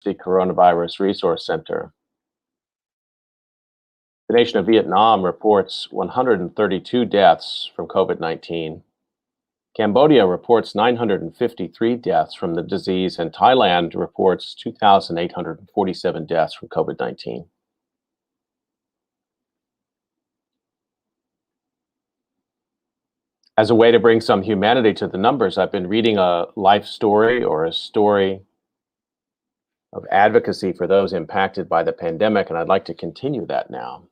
the Coronavirus Resource Center. The nation of Vietnam reports 132 deaths from COVID-19. Cambodia reports 953 deaths from the disease, and Thailand reports 2,847 deaths from COVID-19. As a way to bring some humanity to the numbers, I've been reading a life story or a story of advocacy for those impacted by the pandemic, and I'd like to continue that now.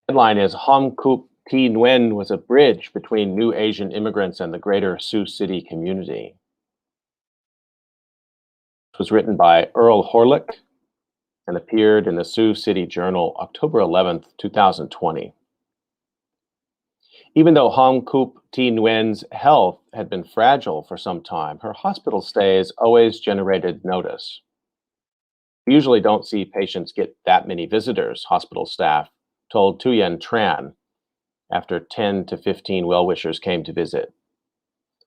The headline is Hamkupti Nguyen was a bridge between new Asian immigrants and the greater Sioux City community. It was written by Earl Horlick and appeared in the Sioux City Journal October 11th, 2020. Even though Hamkupti Nguyen's health had been fragile for some time, her hospital stays always generated notice. We usually don't see patients get that many visitors, hospital staff told Nguyen Tran after 10 to 15 well-wishers came to visit.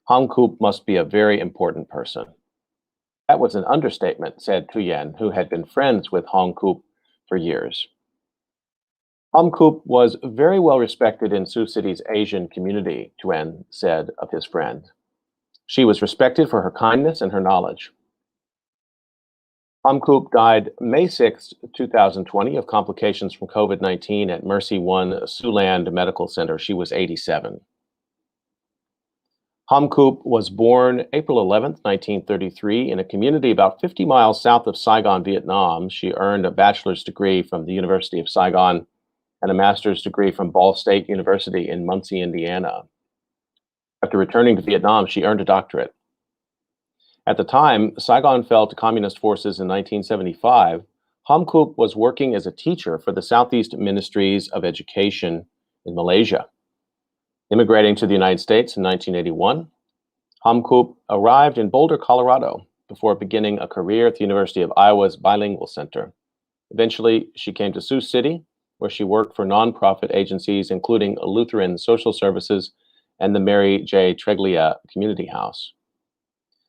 Hamkup must be a very important person. That was an understatement, said Nguyen, who had been friends with Hamkup for years. Hamkup was very well respected in Sioux City's Asian community, Nguyen said of his friend. She was respected for her kindness and her knowledge. Hamkup died May 6, 2020 of complications from COVID-19 at Mercy One Siouxland Medical Center. She was 87. Hamkup was born April 11, 1933, in a community about 50 miles south of Saigon, Vietnam. She earned a bachelor's degree from the University of Saigon and a master's degree from Ball State University in Muncie, Indiana. After returning to Vietnam, she earned a doctorate. At the time, Saigon fell to communist forces in 1975. Hamkup was working as a teacher for the Southeast Ministries of Education in Malaysia. Immigrating to the United States in 1981, Hamkup arrived in Boulder, Colorado, before beginning a career at the University of Iowa's Bilingual Center. Eventually, she came to Sioux City, where she worked for nonprofit agencies, including Lutheran Social Services and the Mary J. Treglia Community House.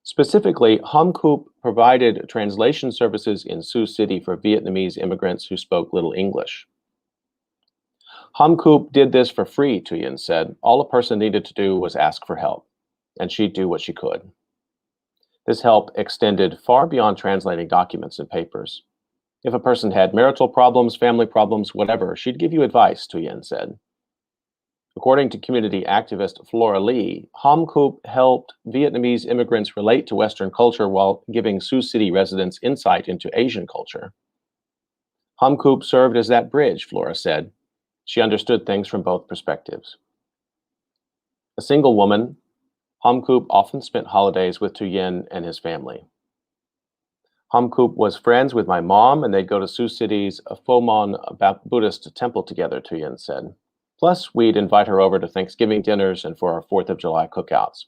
Specifically, Hamkup provided translation services in Sioux City for Vietnamese immigrants who spoke little English. Hamkup did this for free, Nguyen said. All a person needed to do was ask for help, and she'd do what she could. This help extended far beyond translating documents and papers. If a person had marital problems, family problems, whatever, she'd give you advice, Nguyen said. According to community activist Flora Lee, Hamkup helped Vietnamese immigrants relate to Western culture while giving Sioux City residents insight into Asian culture. Hamkup served as that bridge, Flora said. She understood things from both perspectives. A single woman, Hamkup often spent holidays with Nguyen and his family. Hamkup was friends with my mom, and they'd go to Sioux City's Pho Mon Buddhist temple together, Nguyen said. Plus, we'd invite her over to Thanksgiving dinners and for our 4th of July cookouts.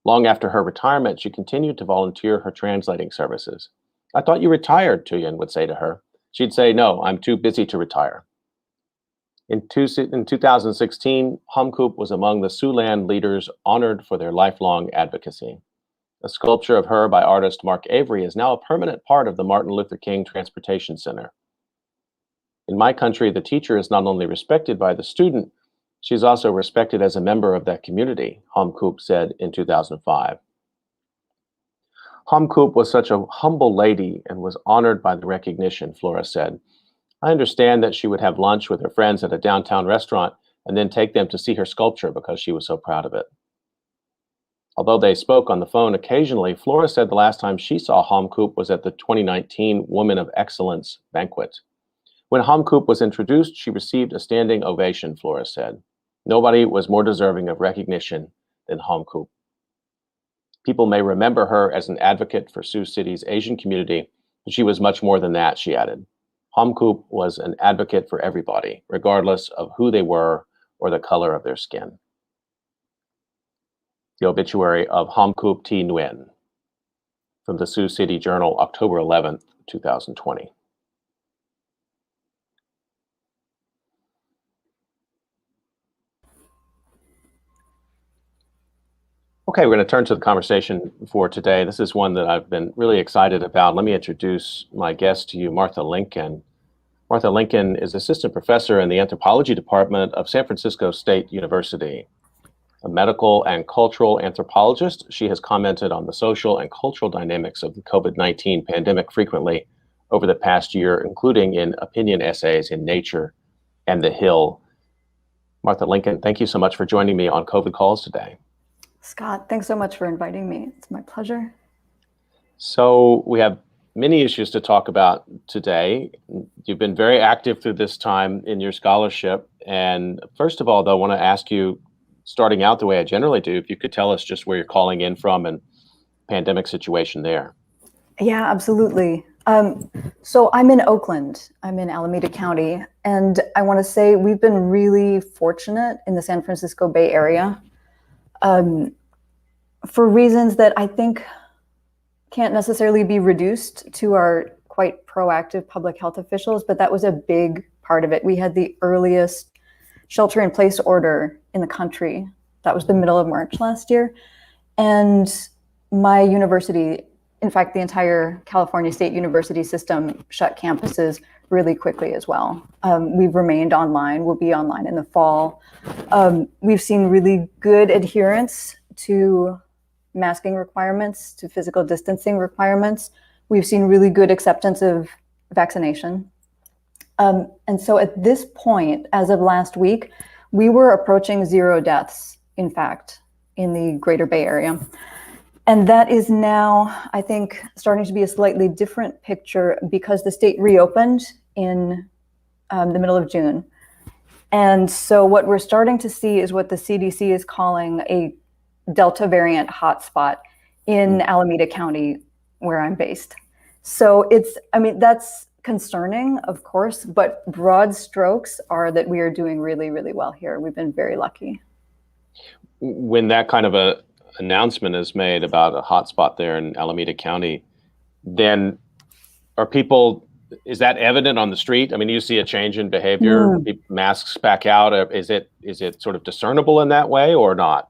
Long after her retirement, she continued to volunteer her translating services. I thought you retired, Nguyen would say to her. She'd say, no, I'm too busy to retire. In 2016, Hamkup was among the Siouxland leaders honored for their lifelong advocacy. A sculpture of her by artist Mark Avery is now a permanent part of the Martin Luther King Transportation Center. In my country, the teacher is not only respected by the student, she's also respected as a member of that community, Hamkup said in 2005. Hamkup was such a humble lady and was honored by the recognition, Flora said. I understand that she would have lunch with her friends at a downtown restaurant and then take them to see her sculpture because she was so proud of it. Although they spoke on the phone occasionally, Flora said the last time she saw Hamkup was at the 2019 Woman of Excellence banquet. When Hamkup was introduced, she received a standing ovation, Flora said. Nobody was more deserving of recognition than Hamkup. People may remember her as an advocate for Sioux City's Asian community, but she was much more than that, she added. Hamkup was an advocate for everybody, regardless of who they were or the color of their skin. The obituary of Hamkupti Nguyen from the Sioux City Journal, October 11th, 2020. Okay, we're going to turn to the conversation for today. This is one that I've been really excited about. Let me introduce my guest to you, Martha Lincoln. Martha Lincoln is assistant professor in the anthropology department of San Francisco State University. A medical and cultural anthropologist, she has commented on the social and cultural dynamics of the COVID-19 pandemic frequently over the past year, including in opinion essays in Nature and The Hill. Martha Lincoln, thank you so much for joining me on COVID Calls today. Scott, thanks so much for inviting me. It's my pleasure. So we have many issues to talk about today. You've been very active through this time in your scholarship. And first of all, though, I want to ask you, starting out the way I generally do, if you could tell us just where you're calling in from and pandemic situation there. Yeah, absolutely. So I'm in Oakland. I'm in Alameda County. And I want to say we've been really fortunate in the San Francisco Bay Area. For reasons that I think can't necessarily be reduced to our quite proactive public health officials, but that was a big part of it. We had the earliest shelter-in-place order in the country. That was the middle of March last year. And my university, in fact, the entire California State University system shut campuses really quickly as well. We've remained online. We'll be online in the fall. We've seen really good adherence to masking requirements, to physical distancing requirements. We've seen really good acceptance of vaccination. And so at this point, as of last week, we were approaching 0 deaths, in fact, in the greater Bay Area. And that is now, I think, starting to be a slightly different picture because the state reopened in the middle of June. And so what we're starting to see is what the CDC is calling a Delta variant hotspot in Alameda County, where I'm based. So that's concerning, of course, but broad strokes are that we are doing really, really well here. We've been very lucky. When that kind of a announcement is made about a hotspot there in Alameda County, then is that evident on the street? I mean, you see a change in behavior, masks back out. Is it sort of discernible in that way or not?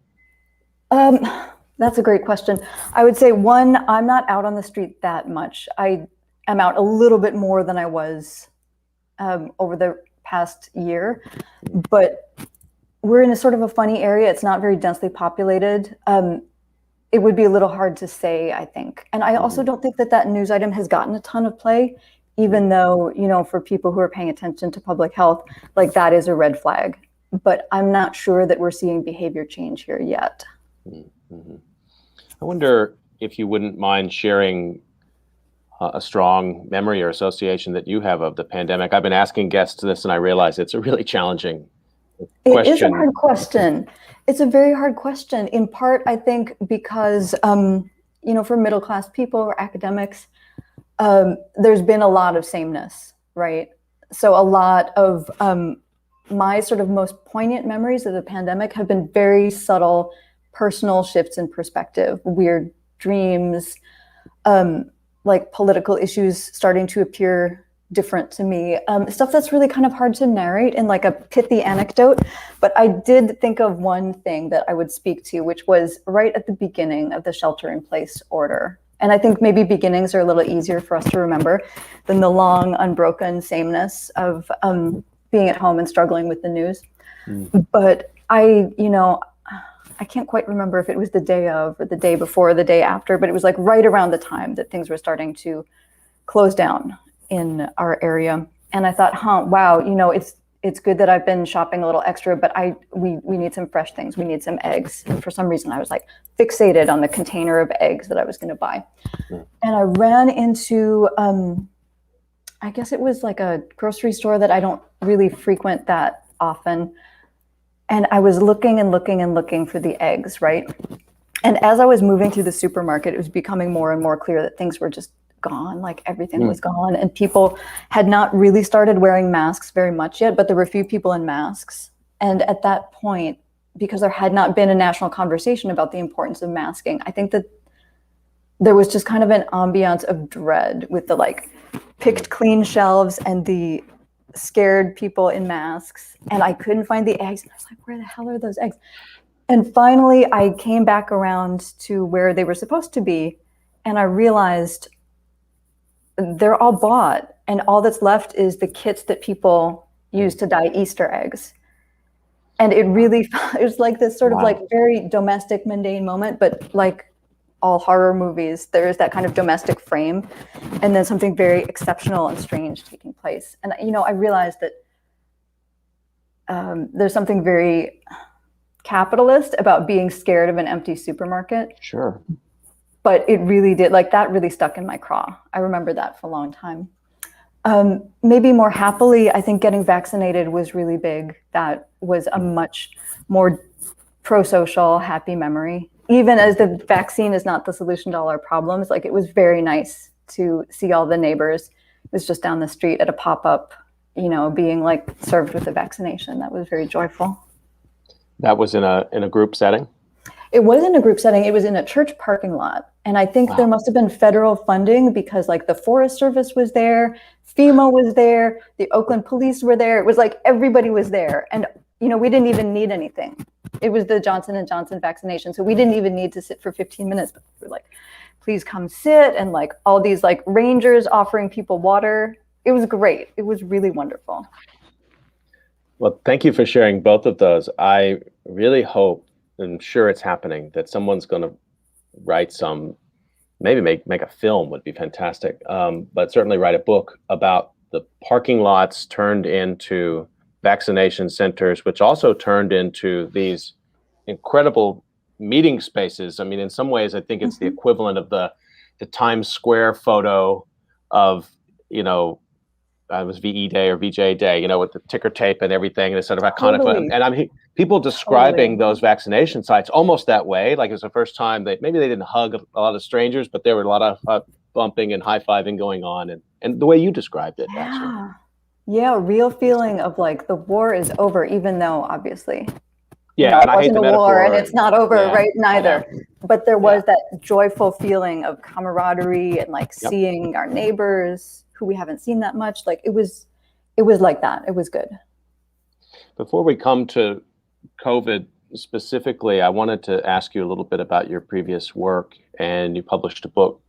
That's a great question. I would say, one, I'm not out on the street that much. I am out a little bit more than I was over the past year, but we're in a sort of a funny area. It's not very densely populated. It would be a little hard to say, I think. And I also don't think that news item has gotten a ton of play, even though, for people who are paying attention to public health, like that is a red flag. But I'm not sure that we're seeing behavior change here yet. Mm-hmm. I wonder if you wouldn't mind sharing a strong memory or association that you have of the pandemic. I've been asking guests this, and I realize it's a really challenging question. It is a hard question. It's a very hard question, in part, I think, because, for middle-class people or academics, there's been a lot of sameness, right? So a lot of my sort of most poignant memories of the pandemic have been very subtle personal shifts in perspective, weird dreams, like political issues starting to appear different to me, stuff that's really kind of hard to narrate in like a pithy anecdote. But I did think of one thing that I would speak to, which was right at the beginning of the shelter-in-place order. And I think maybe beginnings are a little easier for us to remember than the long, unbroken sameness of being at home and struggling with the news. But I can't quite remember if it was the day of or the day before or the day after, but it was like right around the time that things were starting to close down in our area. And I thought, wow, it's good that I've been shopping a little extra, but we need some fresh things. We need some eggs. And for some reason, I was like fixated on the container of eggs that I was going to buy. And I ran into, I guess it was like a grocery store that I don't really frequent that often. And I was looking and looking and looking for the eggs, right? And as I was moving through the supermarket, it was becoming more and more clear that things were just gone, like everything was gone. And people had not really started wearing masks very much yet, but there were a few people in masks. And at that point, because there had not been a national conversation about the importance of masking, I think that there was just kind of an ambiance of dread with the like picked clean shelves and the scared people in masks, and I couldn't find the eggs. And I was like, where the hell are those eggs? And finally, I came back around to where they were supposed to be, and I realized they're all bought, and all that's left is the kits that people use to dye Easter eggs. And it really, it was like this sort of like very domestic, mundane moment, but like all horror movies, there's that kind of domestic frame, and then something very exceptional and strange taking place. And, you know, I realized that there's something very capitalist about being scared of an empty supermarket. Sure. But it really did, like, that really stuck in my craw. I remember that for a long time. Maybe more happily, I think getting vaccinated was really big. That was a much more pro-social, happy memory. Even as the vaccine is not the solution to all our problems, like, it was very nice to see all the neighbors. It was just down the street at a pop-up, you know, being like served with a vaccination. That was very joyful. That was in a group setting? It was in a group setting. It was in a church parking lot. And I think there must have been federal funding because like the Forest Service was there, FEMA was there, the Oakland police were there. It was like everybody was there. And, you know, we didn't even need anything. It was the Johnson & Johnson vaccination. So we didn't even need to sit for 15 minutes. But we were like, please come sit. And like all these like rangers offering people water. It was great. It was really wonderful. Well, thank you for sharing both of those. I really hope, I'm sure it's happening, that someone's going to write some, maybe make a film would be fantastic, but certainly write a book about the parking lots turned into vaccination centers, which also turned into these incredible meeting spaces. I mean, in some ways, I think it's the equivalent of the Times Square photo of, you know, it was VE Day or VJ Day, you know, with the ticker tape and everything, and it's sort of iconic. Totally. And I mean, people describing those vaccination sites almost that way, like it was the first time that maybe they didn't hug a lot of strangers, but there were a lot of bumping and high-fiving going on, and the way you described it, actually. Yeah, real feeling of like the war is over, even though obviously, yeah, you know, and it wasn't a war and it's not over, yeah, right? Neither. But there was that joyful feeling of camaraderie and like seeing our neighbors who we haven't seen that much. Like it was like that. It was good. Before we come to COVID specifically, I wanted to ask you a little bit about your previous work, and you published a book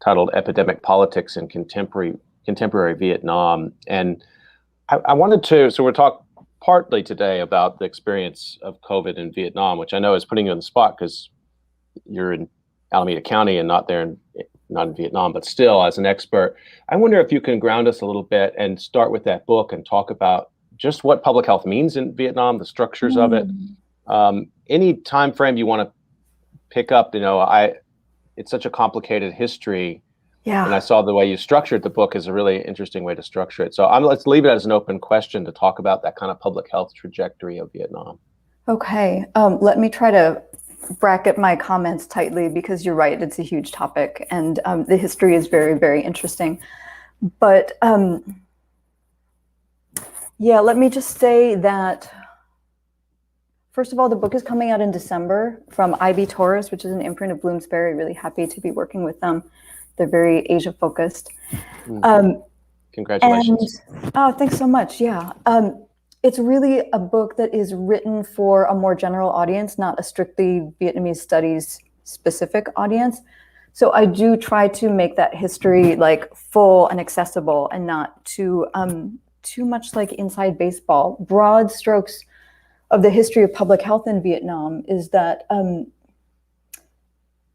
titled Epidemic Politics in Contemporary Vietnam. And I wanted to, so we're talking partly today about the experience of COVID in Vietnam, which I know is putting you on the spot because you're in Alameda County and not in Vietnam, but still, as an expert, I wonder if you can ground us a little bit and start with that book and talk about just what public health means in Vietnam, the structures of it. Any time frame you want to pick up, you know, it's such a complicated history. Yeah. And I saw the way you structured the book is a really interesting way to structure it. So let's leave it as an open question to talk about that kind of public health trajectory of Vietnam. Okay. Let me try to bracket my comments tightly because you're right, it's a huge topic, and the history is very, very interesting. But yeah, let me just say that, first of all, the book is coming out in December from IB Taurus, which is an imprint of Bloomsbury. Really happy to be working with them. They're very Asia focused. Congratulations. Oh, thanks so much. Yeah. It's really a book that is written for a more general audience, not a strictly Vietnamese studies specific audience. So I do try to make that history like full and accessible and not too much like inside baseball. Broad strokes of the history of public health in Vietnam is that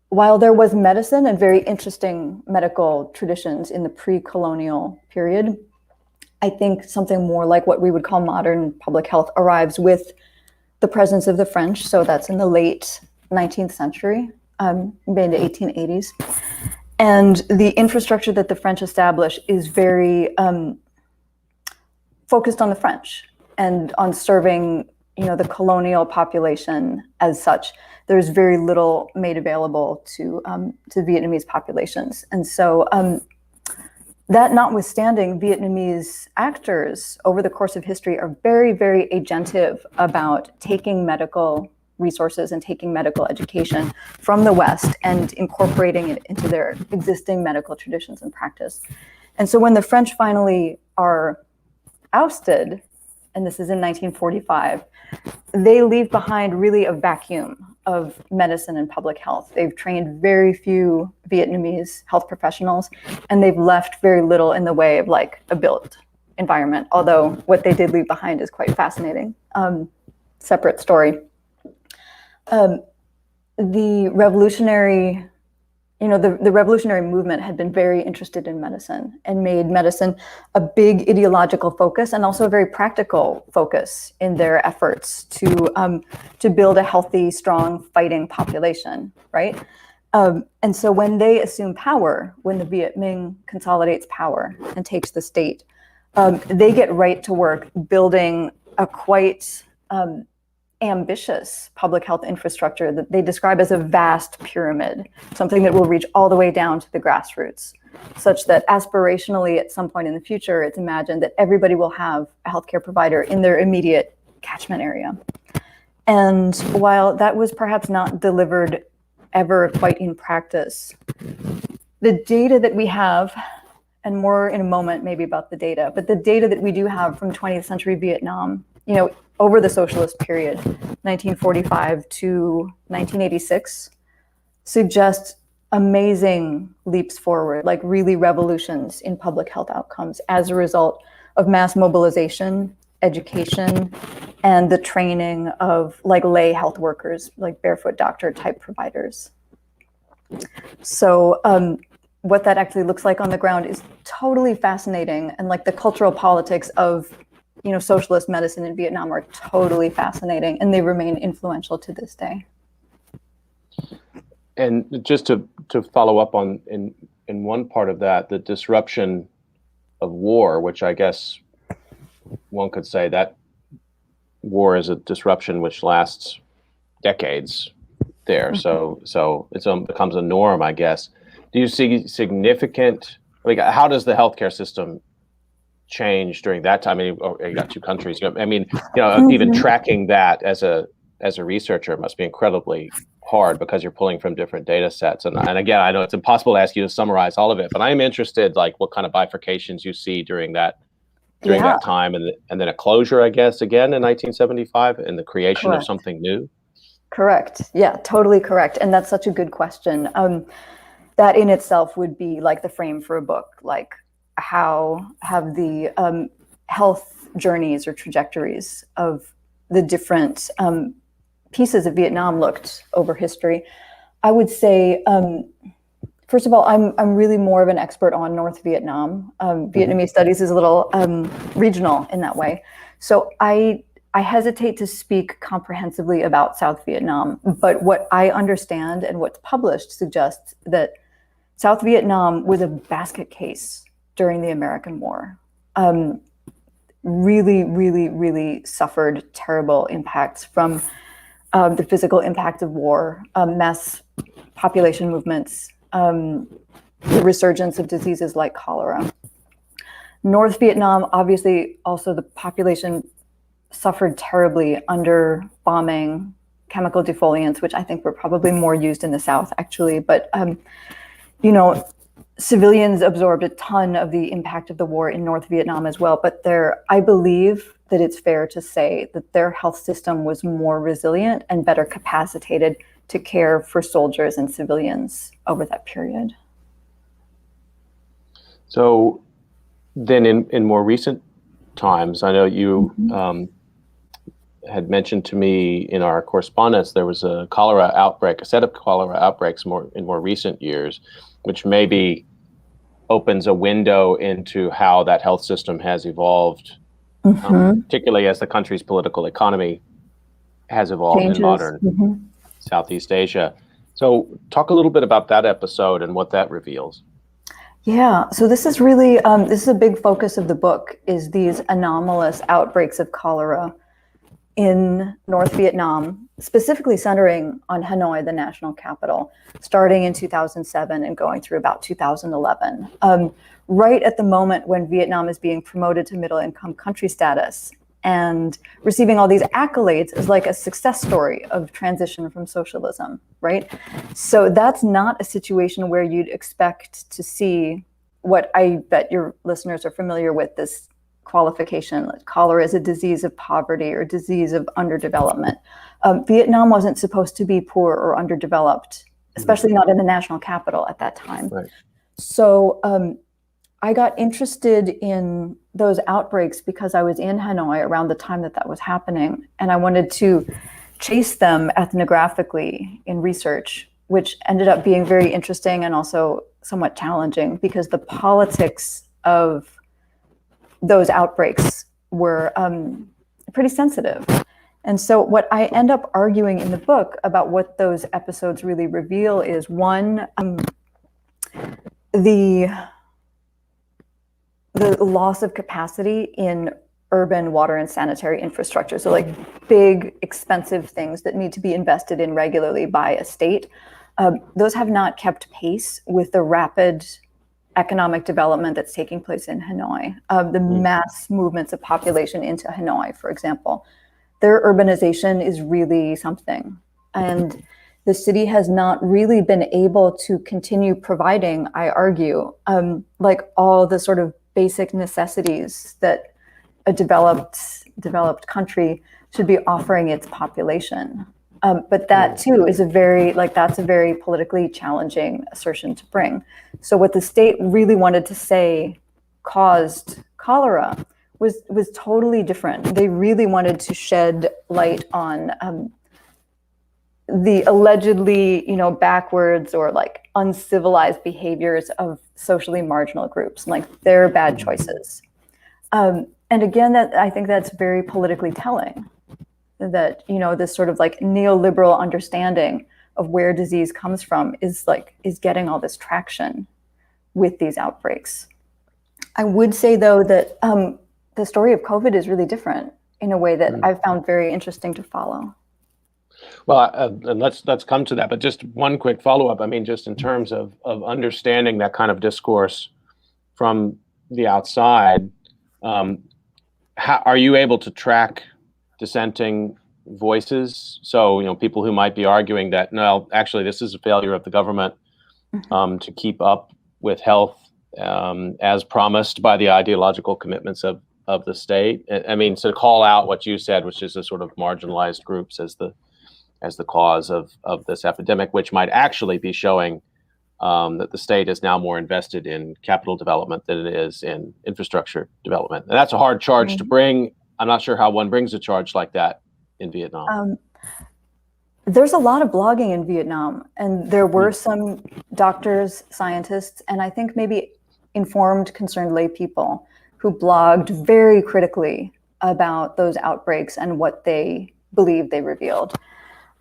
while there was medicine and very interesting medical traditions in the pre-colonial period, I think something more like what we would call modern public health arrives with the presence of the French. So that's in the late 19th century, mid 1880s. And the infrastructure that the French establish is very focused on the French and on serving, you know, the colonial population as such. There's very little made available to Vietnamese populations. And so that notwithstanding, Vietnamese actors over the course of history are very, very agentive about taking medical resources and taking medical education from the West and incorporating it into their existing medical traditions and practice. And so when the French finally are ousted, and this is in 1945, they leave behind really a vacuum of medicine and public health. They've trained very few Vietnamese health professionals, and they've left very little in the way of like a built environment, although what they did leave behind is quite fascinating. Separate story. The revolutionary movement had been very interested in medicine and made medicine a big ideological focus and also a very practical focus in their efforts to build a healthy, strong, fighting population, right? And so when they assume power, when the Viet Minh consolidates power and takes the state, they get right to work building a quite ambitious public health infrastructure that they describe as a vast pyramid, something that will reach all the way down to the grassroots, such that aspirationally at some point in the future, it's imagined that everybody will have a healthcare provider in their immediate catchment area. And while that was perhaps not delivered ever quite in practice, the data that we have, and more in a moment maybe about the data, but the data that we do have from 20th century Vietnam, over the socialist period, 1945 to 1986, suggests amazing leaps forward, like really revolutions in public health outcomes as a result of mass mobilization, education, and the training of like lay health workers, like barefoot doctor type providers. So what that actually looks like on the ground is totally fascinating, and like the cultural politics of socialist medicine in Vietnam are totally fascinating, and they remain influential to this day. And just to follow up on in one part of that, the disruption of war, which I guess one could say that war is a disruption which lasts decades there. Mm-hmm. So it becomes a norm, I guess. Do you see significant, like, how does the healthcare system change during that time? I mean, you got two countries. I mean, mm-hmm. Even tracking that as a researcher must be incredibly hard because you're pulling from different data sets. And again, I know it's impossible to ask you to summarize all of it, but I'm interested, like, what kind of bifurcations you see during that time, and then a closure, I guess, again in 1975, and the creation Correct. Of something new. Correct. Yeah, totally correct. And that's such a good question. That in itself would be like the frame for a book, like, how have the health journeys or trajectories of the different pieces of Vietnam looked over history? I would say, first of all, I'm really more of an expert on North Vietnam. Vietnamese studies is a little regional in that way. So I hesitate to speak comprehensively about South Vietnam, but what I understand and what's published suggests that South Vietnam was a basket case during the American War. Really, really, really suffered terrible impacts from the physical impact of war, mass population movements, the resurgence of diseases like cholera. North Vietnam, obviously, also the population suffered terribly under bombing, chemical defoliants, which I think were probably more used in the South, actually. But, civilians absorbed a ton of the impact of the war in North Vietnam as well. But I believe that it's fair to say that their health system was more resilient and better capacitated to care for soldiers and civilians over that period. So then in more recent times, I know you had mentioned to me in our correspondence, there was a cholera outbreak, a set of cholera outbreaks in more recent years, which maybe opens a window into how that health system has evolved, particularly as the country's political economy has evolved in modern Southeast Asia. So talk a little bit about that episode and what that reveals. Yeah, so this is really, this is a big focus of the book, is these anomalous outbreaks of cholera in North Vietnam, specifically centering on Hanoi, the national capital, starting in 2007 and going through about 2011. Right at the moment when Vietnam is being promoted to middle-income country status and receiving all these accolades as like a success story of transition from socialism, right? So that's not a situation where you'd expect to see what I bet your listeners are familiar with, this qualification. Like cholera is a disease of poverty or disease of underdevelopment. Vietnam wasn't supposed to be poor or underdeveloped, especially not in the national capital at that time. Right. So I got interested in those outbreaks because I was in Hanoi around the time that was happening, and I wanted to chase them ethnographically in research, which ended up being very interesting and also somewhat challenging because the politics of those outbreaks were pretty sensitive. And so what I end up arguing in the book about what those episodes really reveal is, one, the loss of capacity in urban water and sanitary infrastructure. So like big, expensive things that need to be invested in regularly by a state. Those have not kept pace with the rapid economic development that's taking place in Hanoi. The mass movements of population into Hanoi, for example. Their urbanization is really something. And the city has not really been able to continue providing, I argue, like all the sort of basic necessities that a developed country should be offering its population. But that too is that's a very politically challenging assertion to bring. So what the state really wanted to say caused cholera was totally different. They really wanted to shed light on the allegedly, backwards or like uncivilized behaviors of socially marginal groups, like their bad choices. And again, I think that's very politically telling, that, this sort of like neoliberal understanding of where disease comes from is getting all this traction with these outbreaks. I would say though that the story of COVID is really different in a way that I've found very interesting to follow. Well, and let's come to that, but just one quick follow-up. I mean, just in terms of understanding that kind of discourse from the outside, how are you able to track dissenting voices? So, people who might be arguing that, no, actually, this is a failure of the government to keep up with health as promised by the ideological commitments of the state. I mean, to call out what you said, which is a sort of marginalized groups as the cause of this epidemic, which might actually be showing that the state is now more invested in capital development than it is in infrastructure development. And that's a hard charge to bring. I'm not sure how one brings a charge like that in Vietnam. There's a lot of blogging in Vietnam, and there were some doctors, scientists, and I think maybe informed, concerned lay people who blogged very critically about those outbreaks and what they believed they revealed.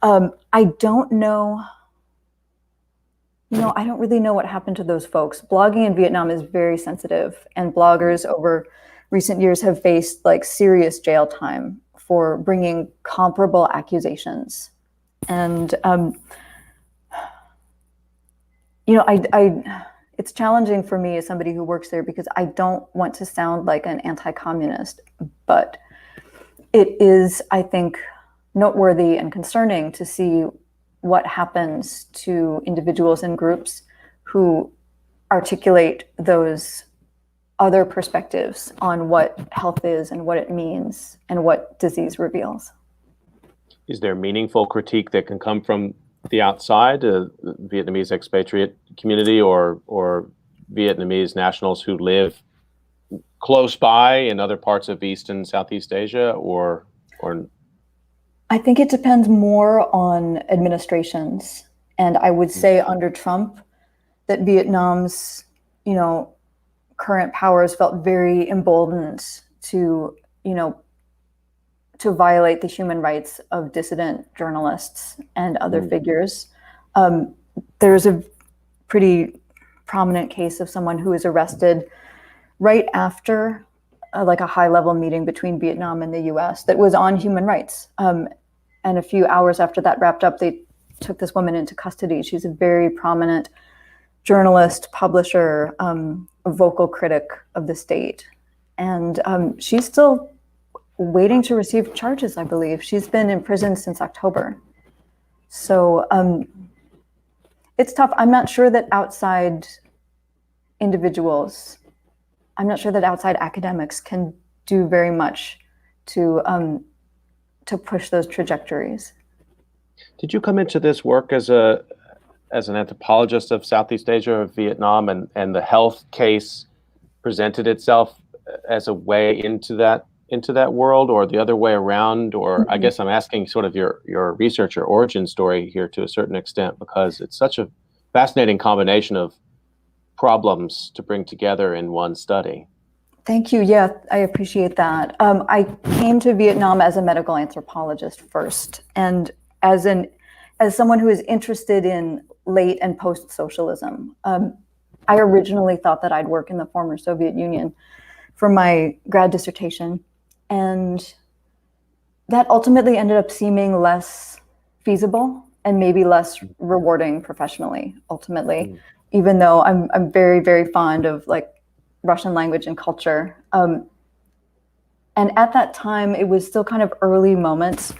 I don't know, I don't really know what happened to those folks. Blogging in Vietnam is very sensitive, and bloggers over recent years have faced like serious jail time for bringing comparable accusations. And, it's challenging for me as somebody who works there because I don't want to sound like an anti-communist, but it is, I think, noteworthy and concerning to see what happens to individuals and groups who articulate those other perspectives on what health is and what it means and what disease reveals. Is there meaningful critique that can come from the outside, the Vietnamese expatriate community or Vietnamese nationals who live close by in other parts of East and Southeast Asia, or? I think it depends more on administrations. And I would say under Trump that Vietnam's, current powers felt very emboldened to violate the human rights of dissident journalists and other figures. There's a pretty prominent case of someone who was arrested right after like a high-level meeting between Vietnam and the US that was on human rights. And a few hours after that wrapped up, they took this woman into custody. She's a very prominent journalist, publisher, a vocal critic of the state. And she's still waiting to receive charges, I believe. She's been in prison since October. So it's tough. I'm not sure that outside individuals, I'm not sure that outside academics can do very much to push those trajectories. Did you come into this work as an anthropologist of Southeast Asia or Vietnam, and the health case presented itself as a way into that world, or the other way around? Or I guess I'm asking sort of your research or origin story here to a certain extent, because it's such a fascinating combination of problems to bring together in one study. Thank you. Yeah, I appreciate that. I came to Vietnam as a medical anthropologist first, and as someone who is interested in late and post-socialism. I originally thought that I'd work in the former Soviet Union for my grad dissertation, and that ultimately ended up seeming less feasible and maybe less rewarding professionally, ultimately, even though I'm very, very fond of like Russian language and culture. And at that time, it was still kind of early moments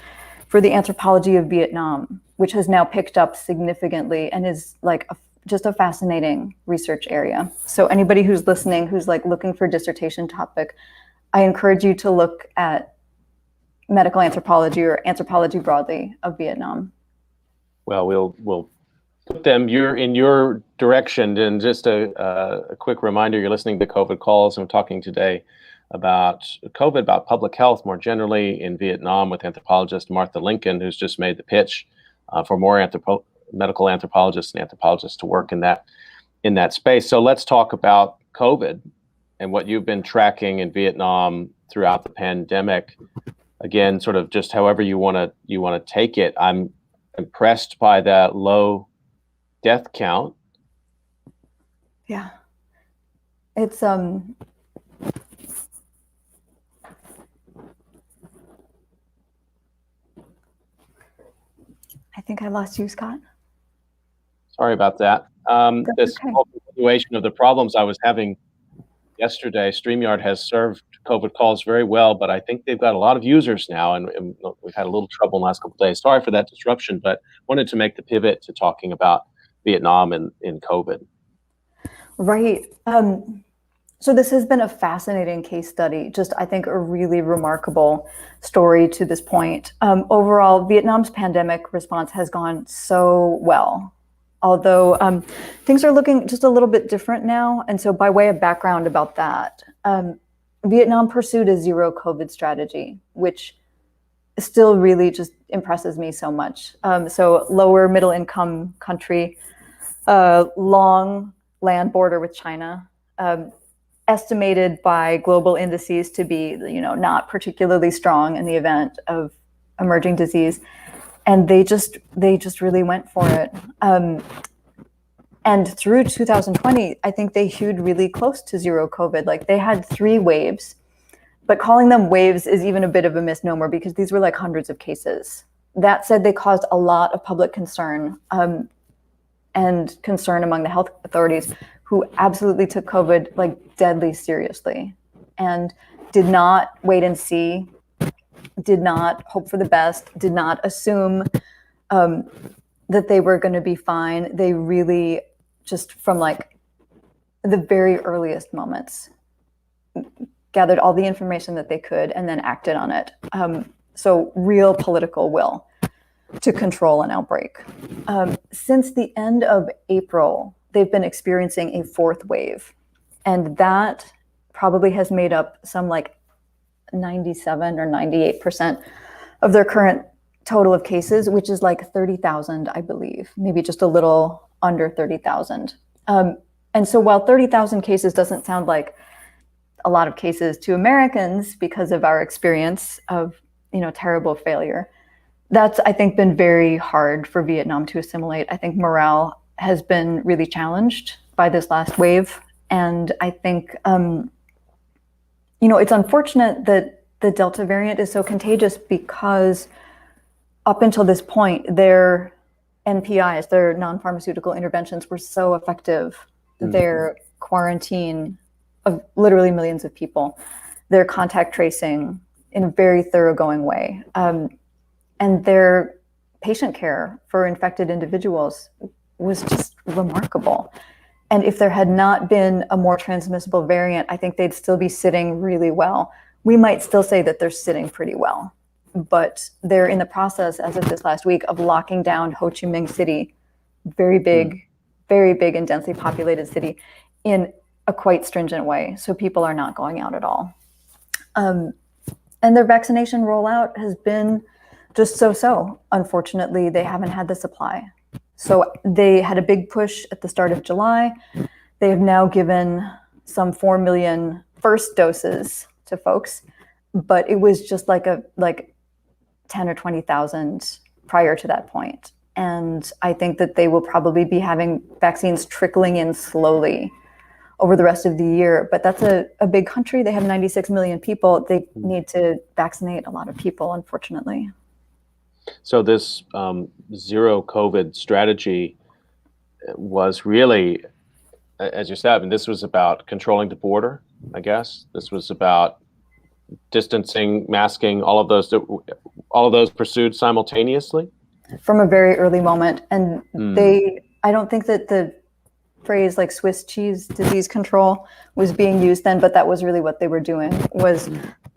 for the anthropology of Vietnam, which has now picked up significantly and is like just a fascinating research area. So anybody who's listening, who's like looking for a dissertation topic, I encourage you to look at medical anthropology or anthropology broadly of Vietnam. Well, we'll put them in your direction. And just a quick reminder, you're listening to COVID Calls, and we're talking today about COVID, about public health more generally in Vietnam, with anthropologist Martha Lincoln, who's just made the pitch for more medical anthropologists and anthropologists to work in that space. So let's talk about COVID and what you've been tracking in Vietnam throughout the pandemic. Again, sort of just however you want to take it. I'm impressed by that low death count. Yeah, it's I think I lost you, Scott. Sorry about that. This okay. whole continuation of the problems I was having yesterday. StreamYard has served COVID calls very well, but I think they've got a lot of users now, and we've had a little trouble in the last couple of days. Sorry for that disruption, but wanted to make the pivot to talking about Vietnam and in COVID. Right. So this has been a fascinating case study, just I think a really remarkable story to this point. Overall, Vietnam's pandemic response has gone so well, although things are looking just a little bit different now. And so by way of background about that, Vietnam pursued a zero COVID strategy, which still really just impresses me so much. So lower middle income country, long land border with China, estimated by global indices to be, not particularly strong in the event of emerging disease, and they just really went for it. And through 2020, I think they hewed really close to zero COVID. Like they had 3 waves, but calling them waves is even a bit of a misnomer because these were like hundreds of cases. That said, they caused a lot of public concern and concern among the health authorities, who absolutely took COVID like deadly seriously and did not wait and see, did not hope for the best, did not assume that they were going to be fine. They really just from like the very earliest moments gathered all the information that they could and then acted on it. So real political will to control an outbreak. Since the end of April, they've been experiencing a 4th wave, and that probably has made up some like 97 or 98% of their current total of cases, which is like 30,000, I believe, maybe just a little under 30,000. And so while 30,000 cases doesn't sound like a lot of cases to Americans because of our experience of, terrible failure, that's, I think, been very hard for Vietnam to assimilate. I think morale has been really challenged by this last wave. And I think, it's unfortunate that the Delta variant is so contagious because up until this point, their NPIs, their non-pharmaceutical interventions, were so effective. Their quarantine of literally millions of people, their contact tracing in a very thoroughgoing way, and their patient care for infected individuals was just remarkable. And if there had not been a more transmissible variant, I think they'd still be sitting really well we might still say that they're sitting pretty well. But they're in the process, as of this last week, of locking down Ho Chi Minh City, very big and densely populated city, in a quite stringent way. So people are not going out at all. And their vaccination rollout has been just so-so. Unfortunately, they haven't had the supply. So they had a big push at the start of July. They have now given some 4 million first doses to folks, but it was just like 10 or 20,000 prior to that point. And I think that they will probably be having vaccines trickling in slowly over the rest of the year. But that's a big country. They have 96 million people. They need to vaccinate a lot of people, unfortunately. So this zero COVID strategy was really, as you said, I mean, this was about controlling the border, I guess. This was about distancing, masking, all of those pursued simultaneously from a very early moment. And I don't think that the phrase like Swiss cheese disease control was being used then, but that was really what they were doing, was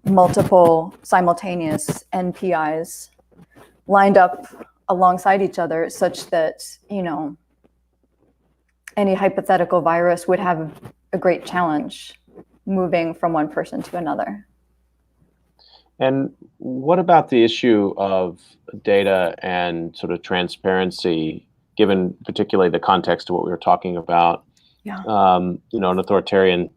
multiple simultaneous NPIs lined up alongside each other, such that, any hypothetical virus would have a great challenge moving from one person to another. And what about the issue of data and sort of transparency, given particularly the context of what we were talking about? Yeah. An authoritarian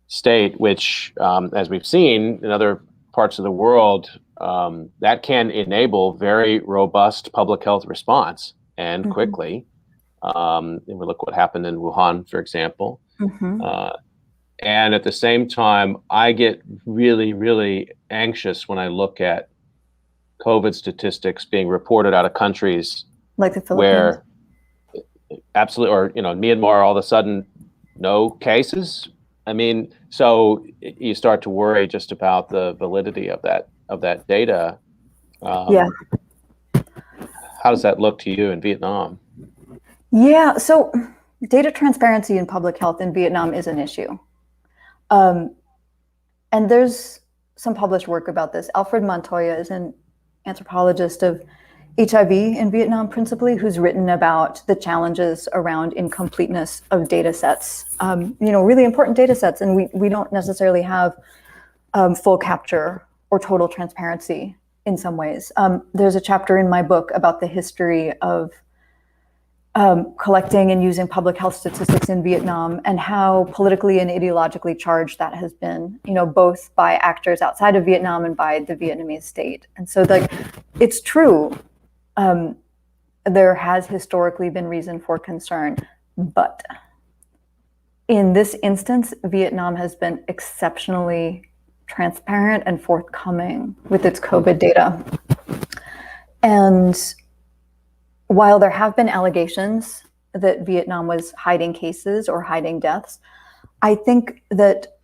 state, which, as we've seen in other parts of the world, that can enable very robust public health response and quickly. And we look what happened in Wuhan, for example. And at the same time, I get really, really anxious when I look at COVID statistics being reported out of countries like the Philippines, where absolutely, or Myanmar, all of a sudden, no cases. I mean, so you start to worry just about the validity of that data. Yeah. How does that look to you in Vietnam? Yeah. So data transparency in public health in Vietnam is an issue. And there's some published work about this. Alfred Montoya is an anthropologist of HIV in Vietnam, principally, who's written about the challenges around incompleteness of data sets, really important data sets. And we don't necessarily have full capture or total transparency in some ways. There's a chapter in my book about the history of collecting and using public health statistics in Vietnam, and how politically and ideologically charged that has been, both by actors outside of Vietnam and by the Vietnamese state. And so it's true. There has historically been reason for concern, but in this instance, Vietnam has been exceptionally transparent and forthcoming with its COVID data. And while there have been allegations that Vietnam was hiding cases or hiding deaths, I think that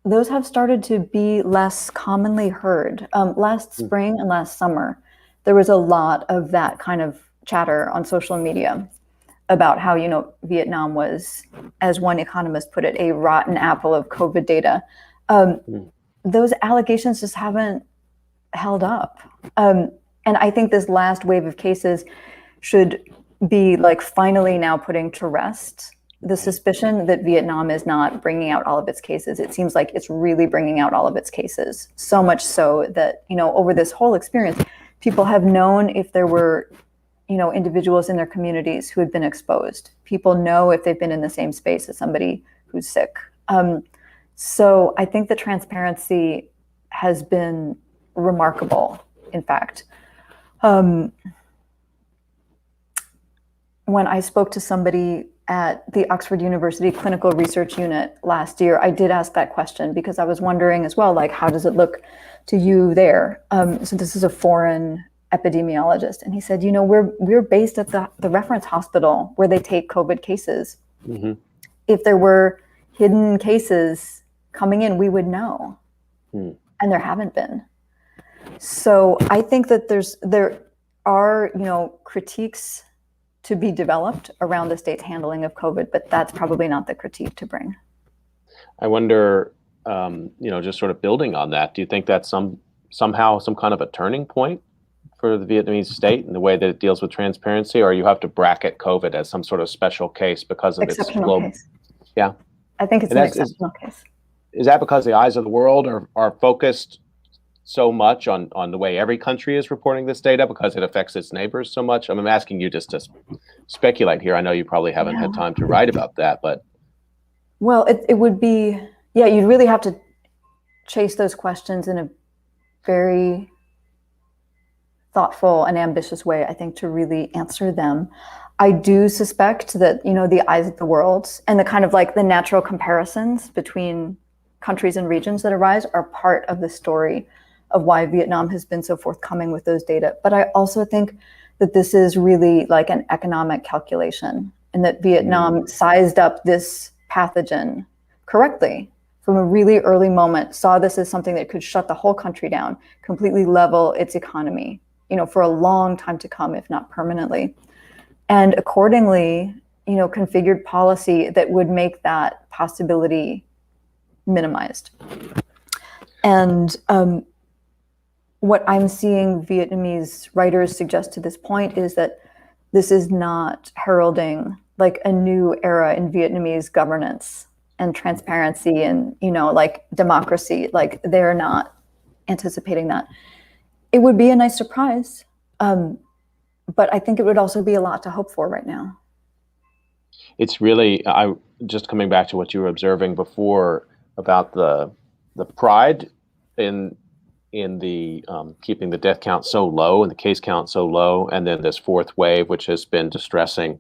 those have started to be less commonly heard. Last spring and last summer, there was a lot of that kind of chatter on social media about how, Vietnam was, as one economist put it, a rotten apple of COVID data. Those allegations just haven't held up. And I think this last wave of cases should be finally now putting to rest the suspicion that Vietnam is not bringing out all of its cases. It seems like it's really bringing out all of its cases, so much so that, over this whole experience, people have known if there were, individuals in their communities who had been exposed. People know if they've been in the same space as somebody who's sick. So I think the transparency has been remarkable, in fact. When I spoke to somebody at the Oxford University Clinical Research Unit last year, I did ask that question because I was wondering as well, how does it look to you there? So this is a foreign epidemiologist, and he said, we're based at the reference hospital where they take COVID cases. If there were hidden cases coming in, we would know, and there haven't been. So I think that there are, critiques to be developed around the state's handling of COVID, but that's probably not the critique to bring. I wonder just sort of building on that, do you think that's somehow some kind of a turning point for the Vietnamese state in the way that it deals with transparency, or you have to bracket COVID as some sort of special case because of its Exceptional case. Yeah. I think it's an exceptional case. Is that because the eyes of the world are focused so much on the way every country is reporting this data because it affects its neighbors so much? I'm asking you just to speculate here. I know you probably haven't had time to write about that, but. Well, it would be, you'd really have to chase those questions in a very thoughtful and ambitious way, I think, to really answer them. I do suspect that, the eyes of the world and the kind of like the natural comparisons between countries and regions that arise are part of the story of why Vietnam has been so forthcoming with those data. But I also think that this is really like an economic calculation, and that Vietnam sized up this pathogen correctly from a really early moment, saw this as something that could shut the whole country down, completely level its economy, for a long time to come, if not permanently. And accordingly, configured policy that would make that possibility minimized. And what I'm seeing Vietnamese writers suggest to this point is that this is not heralding like a new era in Vietnamese governance and transparency and, like democracy. Like they're not anticipating that. It would be a nice surprise. But I think it would also be a lot to hope for right now. It's really, just coming back to what you were observing before about the pride in the keeping the death count so low and the case count so low, and then this fourth wave, which has been distressing.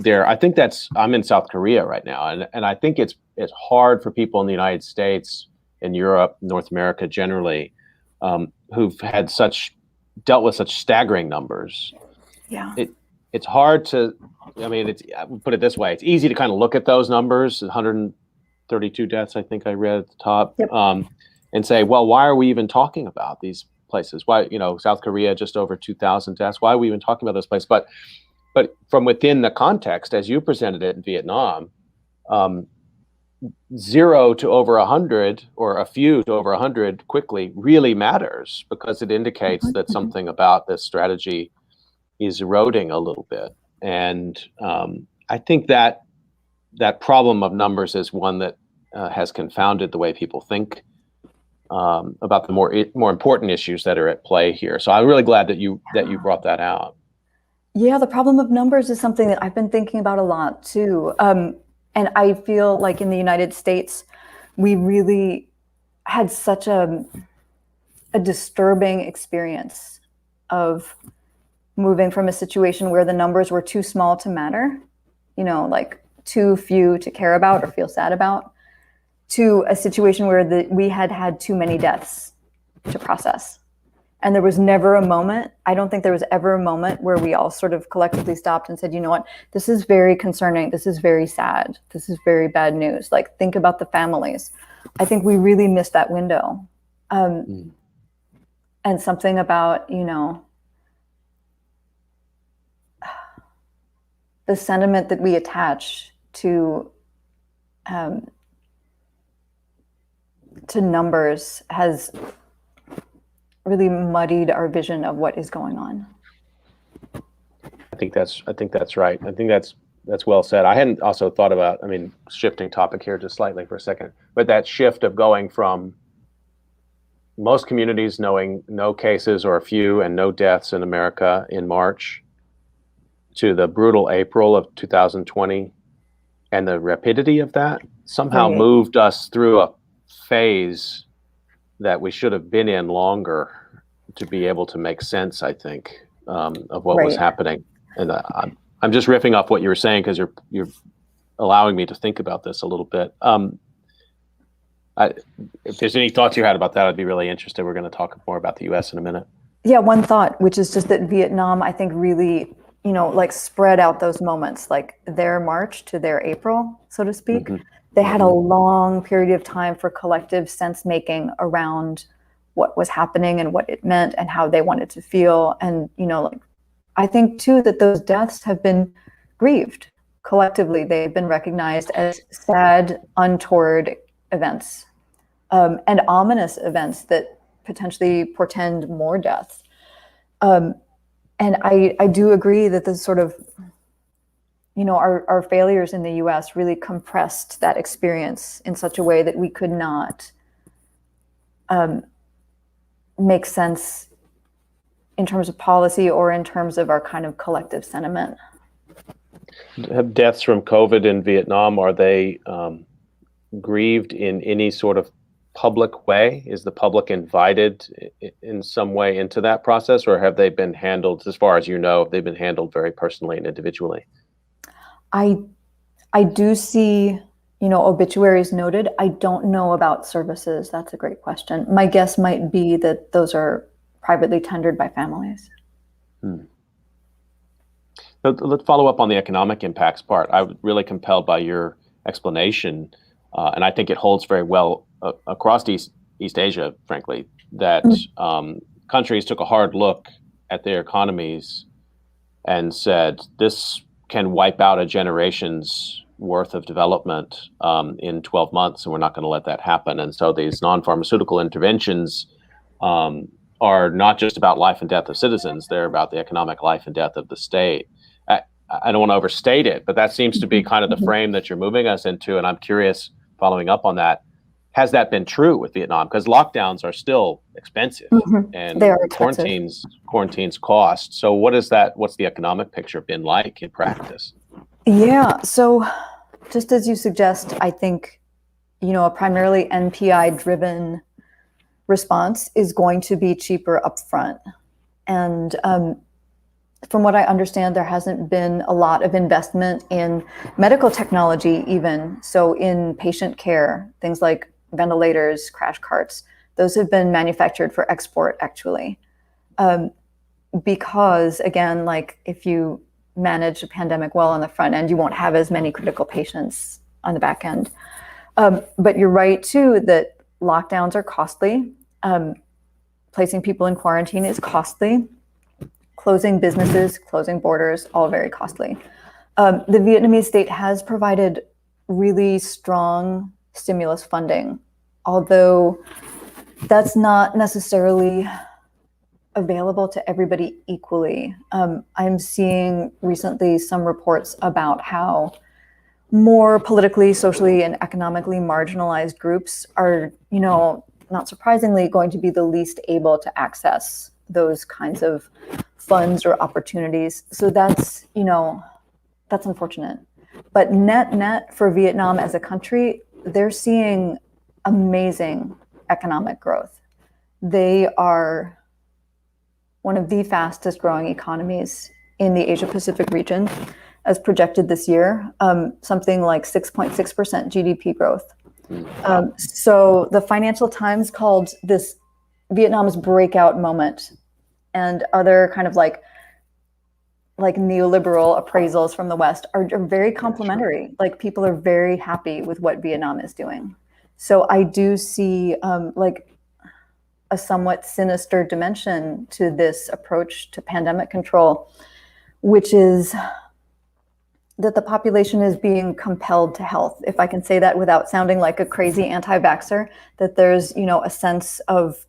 I think I'm in South Korea right now, and I think it's hard for people in the United States, in Europe, North America generally, who've had dealt with such staggering numbers. Yeah. It's hard to, I would put it this way, it's easy to kind of look at those numbers, 132 deaths, I think I read at the top, yep. And say, well, why are we even talking about these places? Why, South Korea, just over 2,000 deaths. Why are we even talking about those places? But from within the context, as you presented it in Vietnam, 0 to over 100 or a few to over 100 quickly really matters, because it indicates that something about this strategy is eroding a little bit. And I think that problem of numbers is one that has confounded the way people think about the more important issues that are at play here. So I'm really glad that you brought that out. Yeah, the problem of numbers is something that I've been thinking about a lot too. And I feel like in the United States, we really had such a disturbing experience of moving from a situation where the numbers were too small to matter, like too few to care about or feel sad about, to a situation where we had too many deaths to process. And there was never a moment, I don't think there was ever a moment where we all sort of collectively stopped and said, you know what, this is very concerning. This is very sad. This is very bad news. Like, think about the families. I think we really missed that window. And something about, the sentiment that we attach to numbers has really muddied our vision of what is going on. I think that's right. I think that's well said. I hadn't also thought about, shifting topic here just slightly for a second, but that shift of going from most communities knowing no cases or a few and no deaths in America in March to the brutal April of 2020, and the rapidity of that somehow moved us through a phase that we should have been in longer to be able to make sense, I think, of what was happening. And I'm just riffing off what you were saying because you're allowing me to think about this a little bit. If there's any thoughts you had about that, I'd be really interested. We're going to talk more about the U.S. in a minute. Yeah, one thought, which is just that Vietnam, I think, really, spread out those moments, like their March to their April, so to speak. Mm-hmm. They had a long period of time for collective sense making around what was happening and what it meant and how they wanted to feel. And, I think too that those deaths have been grieved collectively. They've been recognized as sad, untoward events. and ominous events that potentially portend more deaths. And I do agree that the sort of, our failures in the US really compressed that experience in such a way that we could not make sense in terms of policy or in terms of our kind of collective sentiment. Have deaths from COVID in Vietnam, are they grieved in any sort of public way? Is the public invited in some way into that process, or have they been handled, as far as you know, have they been handled very personally and individually? I do see, obituaries noted. I don't know about services. That's a great question. My guess might be that those are privately tendered by families. Let's follow up on the economic impacts part. I was really compelled by your explanation, and I think it holds very well across East Asia, frankly, that countries took a hard look at their economies and said, this can wipe out a generation's worth of development in 12 months, and we're not going to let that happen. And so these non-pharmaceutical interventions are not just about life and death of citizens, they're about the economic life and death of the state. I don't want to overstate it, but that seems to be kind of the frame that you're moving us into. And I'm curious, following up on that, has that been true with Vietnam? Because lockdowns are still expensive, and they are expensive. quarantines cost. So what's the economic picture been like in practice? Yeah, so just as you suggest, I think, a primarily NPI-driven response is going to be cheaper upfront. And from what I understand, there hasn't been a lot of investment in medical technology even. So in patient care, things like ventilators, crash carts, those have been manufactured for export, actually. Because, again, like if you manage a pandemic well on the front end, you won't have as many critical patients on the back end. But you're right, too, that lockdowns are costly. Placing people in quarantine is costly. Closing businesses, closing borders, all very costly. The Vietnamese state has provided really strong stimulus funding, although that's not necessarily available to everybody equally. I'm seeing recently some reports about how more politically, socially, and economically marginalized groups are, not surprisingly, going to be the least able to access those kinds of funds or opportunities. So that's unfortunate. But net for Vietnam as a country, they're seeing amazing economic growth. They are one of the fastest growing economies in the Asia Pacific region, as projected this year, something like 6.6% GDP growth. So the Financial Times called this Vietnam's breakout moment, and other kind of like neoliberal appraisals from the West are very complimentary. Like, people are very happy with what Vietnam is doing. So I do see a somewhat sinister dimension to this approach to pandemic control, which is that the population is being compelled to health, if I can say that without sounding like a crazy anti-vaxxer, that there's, a sense of,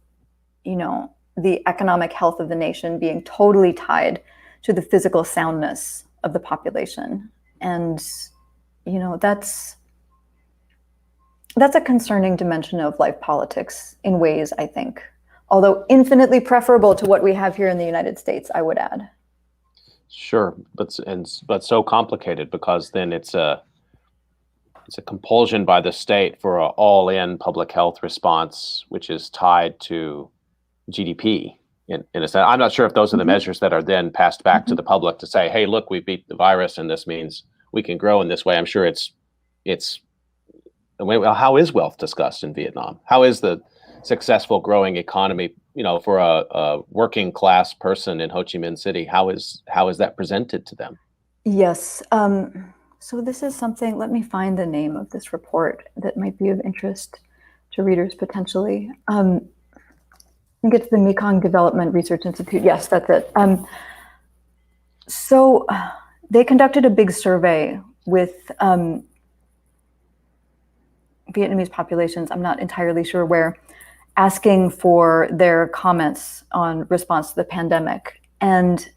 the economic health of the nation being totally tied to the physical soundness of the population. And, that's a concerning dimension of life politics in ways, I think, although infinitely preferable to what we have here in the United States, I would add. Sure, but so complicated, because then it's a compulsion by the state for an all-in public health response, which is tied to GDP. In a sense, I'm not sure if those are the measures that are then passed back to the public to say, "Hey, look, we beat the virus, and this means we can grow in this way." I'm sure it's. Well, how is wealth discussed in Vietnam? How is the successful growing economy, for a working class person in Ho Chi Minh City? How is that presented to them? Yes. So this is something. Let me find the name of this report that might be of interest to readers potentially. I think it's the Mekong Development Research Institute. Yes, that's it. So they conducted a big survey with Vietnamese populations, I'm not entirely sure where, asking for their comments on response to the pandemic. And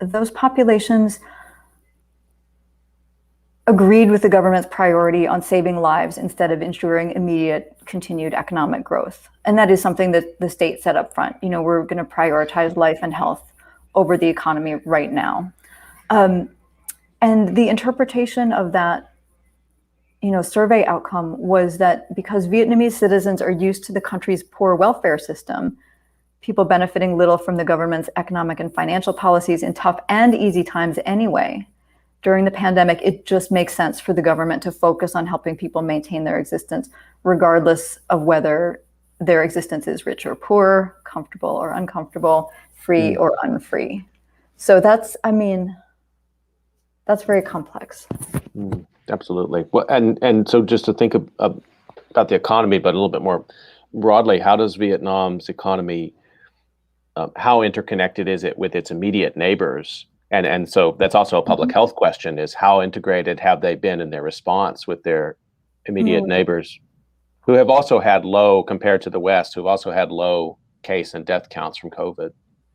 those populations agreed with the government's priority on saving lives instead of ensuring immediate continued economic growth. And that is something that the state said up front. You know, we're going to prioritize life and health over the economy right now. And the interpretation of that, you know, survey outcome was that because Vietnamese citizens are used to the country's poor welfare system, people benefiting little from the government's economic and financial policies in tough and easy times anyway, during the pandemic, it just makes sense for the government to focus on helping people maintain their existence, regardless of whether their existence is rich or poor, comfortable or uncomfortable, free or unfree. So that's, I mean, that's very complex. Absolutely. Well, and so just to think about the economy, but a little bit more broadly, how does Vietnam's economy, how interconnected is it with its immediate neighbors? And so that's also a public health question, is how integrated have they been in their response with their immediate neighbors, who have also had low, compared to the West, who've also had low case and death counts from COVID?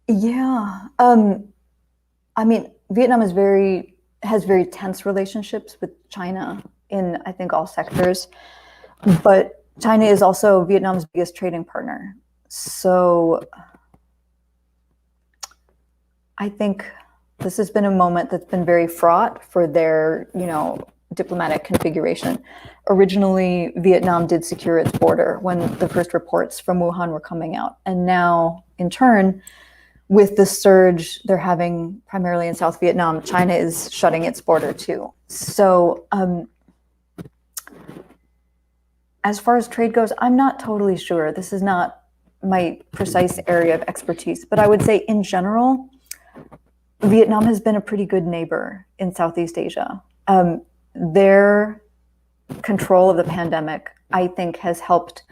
Yeah. I mean, Vietnam has very tense relationships with China in, I think, all sectors. But China is also Vietnam's biggest trading partner. So I think this has been a moment that's been very fraught for their, you know, diplomatic configuration. Originally, Vietnam did secure its border when the first reports from Wuhan were coming out. And now, in turn, with the surge they're having primarily in South Vietnam, China is shutting its border too. So as far as trade goes, I'm not totally sure. This is not my precise area of expertise, but I would say in general, Vietnam has been a pretty good neighbor in Southeast Asia. Their control of the pandemic, I think, has helped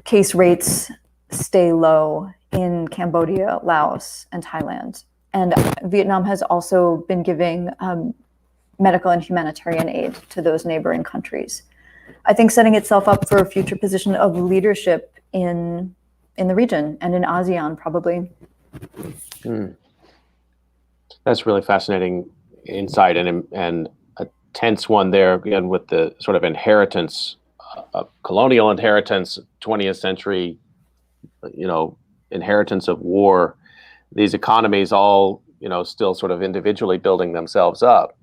case rates stay low in Cambodia, Laos, and Thailand. And Vietnam has also been giving medical and humanitarian aid to those neighboring countries. I think setting itself up for a future position of leadership in the region and in ASEAN, probably. That's really fascinating insight, and a tense one there, again, with the sort of inheritance, colonial inheritance, 20th century, you know, inheritance of war. These economies all, you know, still sort of individually building themselves up.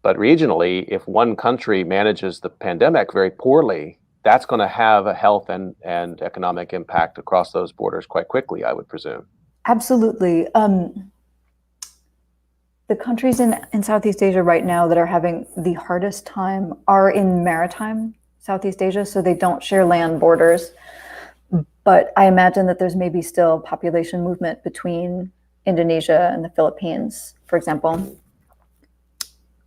But regionally, if one country manages the pandemic very poorly, that's going to have a health and economic impact across those borders quite quickly, I would presume. Absolutely. The countries in Southeast Asia right now that are having the hardest time are in maritime Southeast Asia, so they don't share land borders. But I imagine that there's maybe still population movement between Indonesia and the Philippines, for example.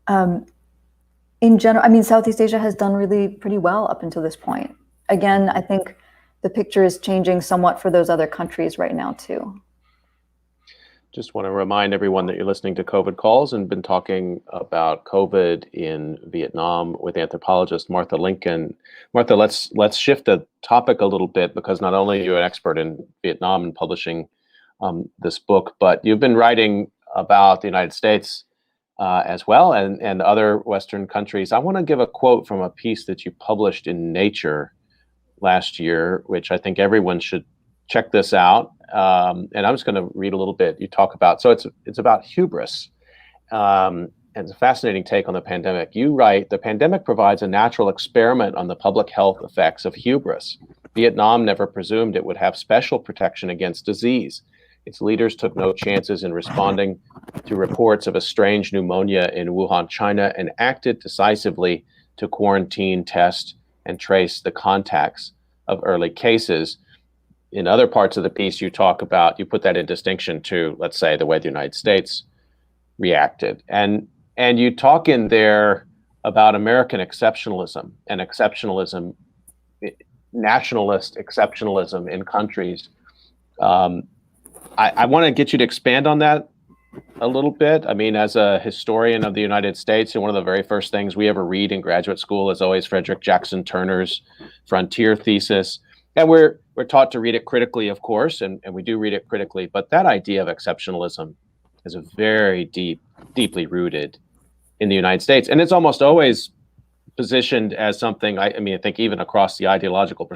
In general, I mean, Southeast Asia has done really pretty well up until this point. Again, I think the picture is changing somewhat for those other countries right now, too. Just want to remind everyone that you're listening to COVID Calls and been talking about COVID in Vietnam with anthropologist Martha Lincoln. Martha, let's shift the topic a little bit, because not only are you an expert in Vietnam and publishing this book, but you've been writing about the United States as well, and other Western countries. I want to give a quote from a piece that you published in Nature last year, which I think everyone should check this out. And I'm just going to read a little bit. You talk about, so it's about hubris. And it's a fascinating take on the pandemic. You write, the pandemic provides a natural experiment on the public health effects of hubris. Vietnam never presumed it would have special protection against disease. Its leaders took no chances in responding to reports of a strange pneumonia in Wuhan, China, and acted decisively to quarantine, test, and trace the contacts of early cases. In other parts of the piece, you talk about, you put that in distinction to, let's say, the way the United States reacted. And you talk in there about American exceptionalism and exceptionalism, nationalist exceptionalism in countries. I want to get you to expand on that a little bit. I mean, as a historian of the United States, one of the very first things we ever read in graduate school is always Frederick Jackson Turner's Frontier thesis. And we're taught to read it critically, of course, and we do read it critically. But that idea of exceptionalism is a very deeply rooted in the United States. And it's almost always positioned as something, I mean, I think even across the ideological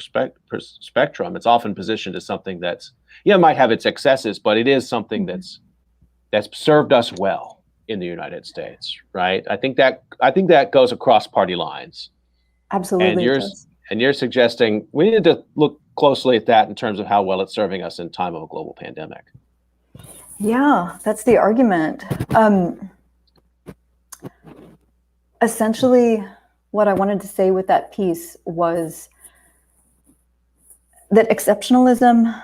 spectrum, it's often positioned as something that's, might have its excesses, but it is something that's served us well in the United States, right? I think that goes across party lines. Absolutely. And you're suggesting we need to look closely at that in terms of how well it's serving us in time of a global pandemic. Yeah, that's the argument. Essentially, what I wanted to say with that piece was that exceptionalism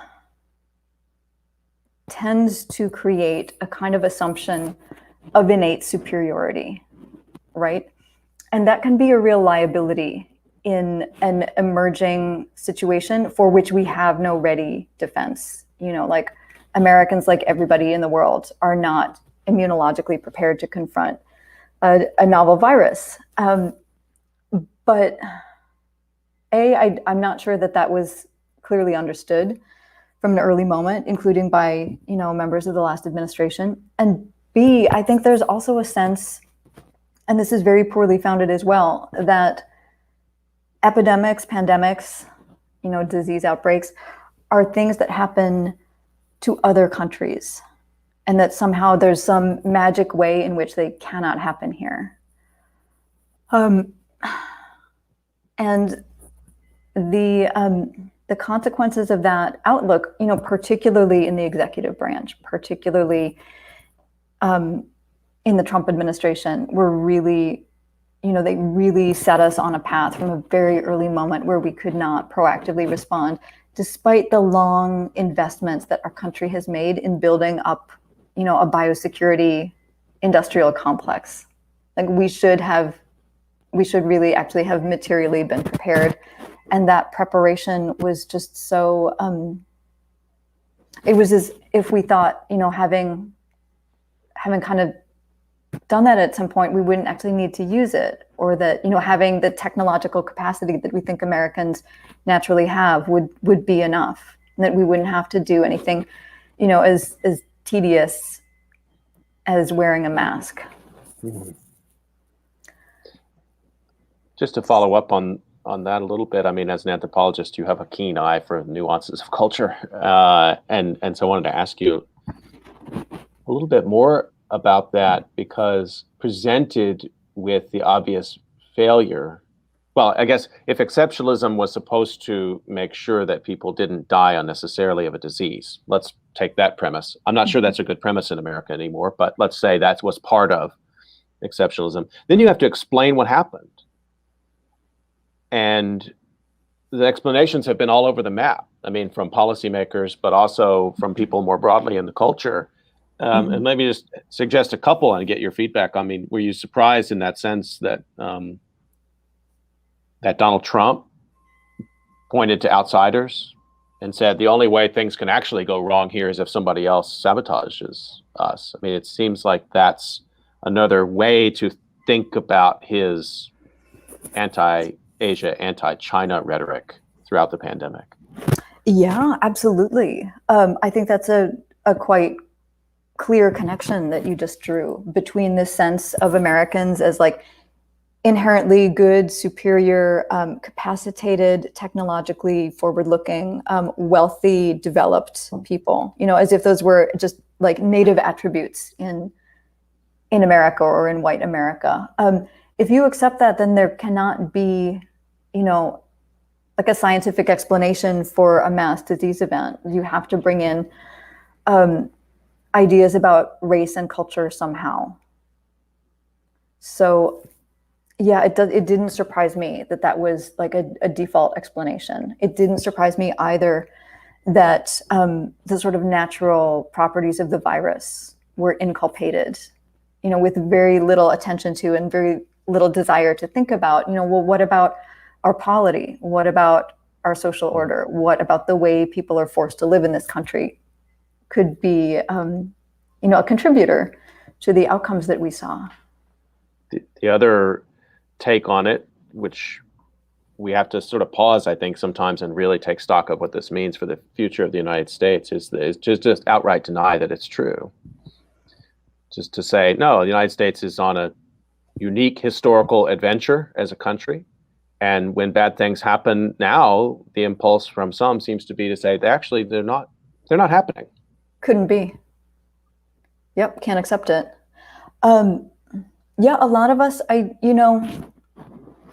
tends to create a kind of assumption of innate superiority, right? And that can be a real liability in an emerging situation for which we have no ready defense. Like Americans, like everybody in the world, are not immunologically prepared to confront a novel virus. But I'm not sure that was clearly understood from an early moment, including by, members of the last administration. And B, I think there's also a sense, and this is very poorly founded as well, that epidemics, pandemics, disease outbreaks are things that happen to other countries, and that somehow there's some magic way in which they cannot happen here. And the consequences of that outlook, particularly in the executive branch, particularly in the Trump administration, were really, they really set us on a path from a very early moment where we could not proactively respond, despite the long investments that our country has made in building up, a biosecurity industrial complex. Like we should really actually have materially been prepared. And that preparation was just so, it was as if we thought, having kind of done that at some point, we wouldn't actually need to use it, or that, having the technological capacity that we think Americans naturally have would be enough, and that we wouldn't have to do anything, as tedious as wearing a mask. Mm-hmm. Just to follow up on that a little bit, I mean, as an anthropologist, you have a keen eye for nuances of culture, and so I wanted to ask you a little bit more about that, because presented with the obvious failure, well, I guess if exceptionalism was supposed to make sure that people didn't die unnecessarily of a disease, let's take that premise. I'm not sure that's a good premise in America anymore, but let's say that was part of exceptionalism. Then you have to explain what happened. And the explanations have been all over the map. I mean, from policymakers, but also from people more broadly in the culture. And maybe just suggest a couple and get your feedback. I mean, were you surprised in that sense that that Donald Trump pointed to outsiders and said the only way things can actually go wrong here is if somebody else sabotages us? I mean, it seems like that's another way to think about his anti-Asia, anti-China rhetoric throughout the pandemic. Yeah, absolutely. I think that's a quite clear connection that you just drew between this sense of Americans as like inherently good, superior, capacitated, technologically forward-looking, wealthy, developed people, as if those were just like native attributes in America or in white America. If you accept that, then there cannot be, like a scientific explanation for a mass disease event. You have to bring in ideas about race and culture somehow. So yeah, it didn't surprise me that was like a default explanation. It didn't surprise me either that the sort of natural properties of the virus were inculpated, with very little attention to and very little desire to think about, well, what about our polity? What about our social order? What about the way people are forced to live in this country could be, a contributor to the outcomes that we saw. The other take on it, which we have to sort of pause, I think, sometimes and really take stock of what this means for the future of the United States, is just outright deny that it's true. Just to say, no, the United States is on a unique historical adventure as a country. And when bad things happen now, the impulse from some seems to be to say, actually, they're not happening. Couldn't be. Yep, can't accept it. Yeah, a lot of us, and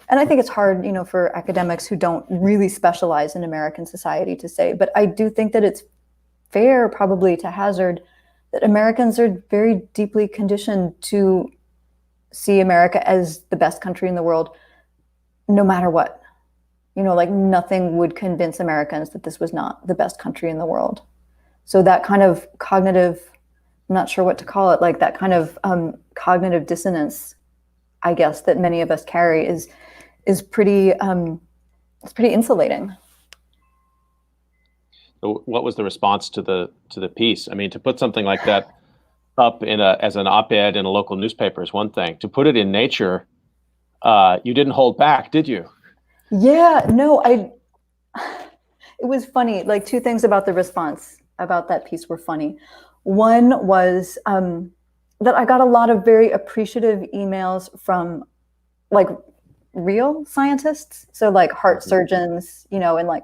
I think it's hard, for academics who don't really specialize in American society to say, but I do think that it's fair probably to hazard that Americans are very deeply conditioned to see America as the best country in the world, no matter what. Like nothing would convince Americans that this was not the best country in the world. So that kind of cognitive, I'm not sure what to call it, like that kind of cognitive dissonance, I guess, that many of us carry is pretty, it's pretty insulating. So what was the response to the piece? I mean, to put something like that up as an op-ed in a local newspaper is one thing. To put it in Nature, you didn't hold back, did you? Yeah, no, it was funny. Like two things about the response about that piece were funny. One was that I got a lot of very appreciative emails from like real scientists. So like heart surgeons, in like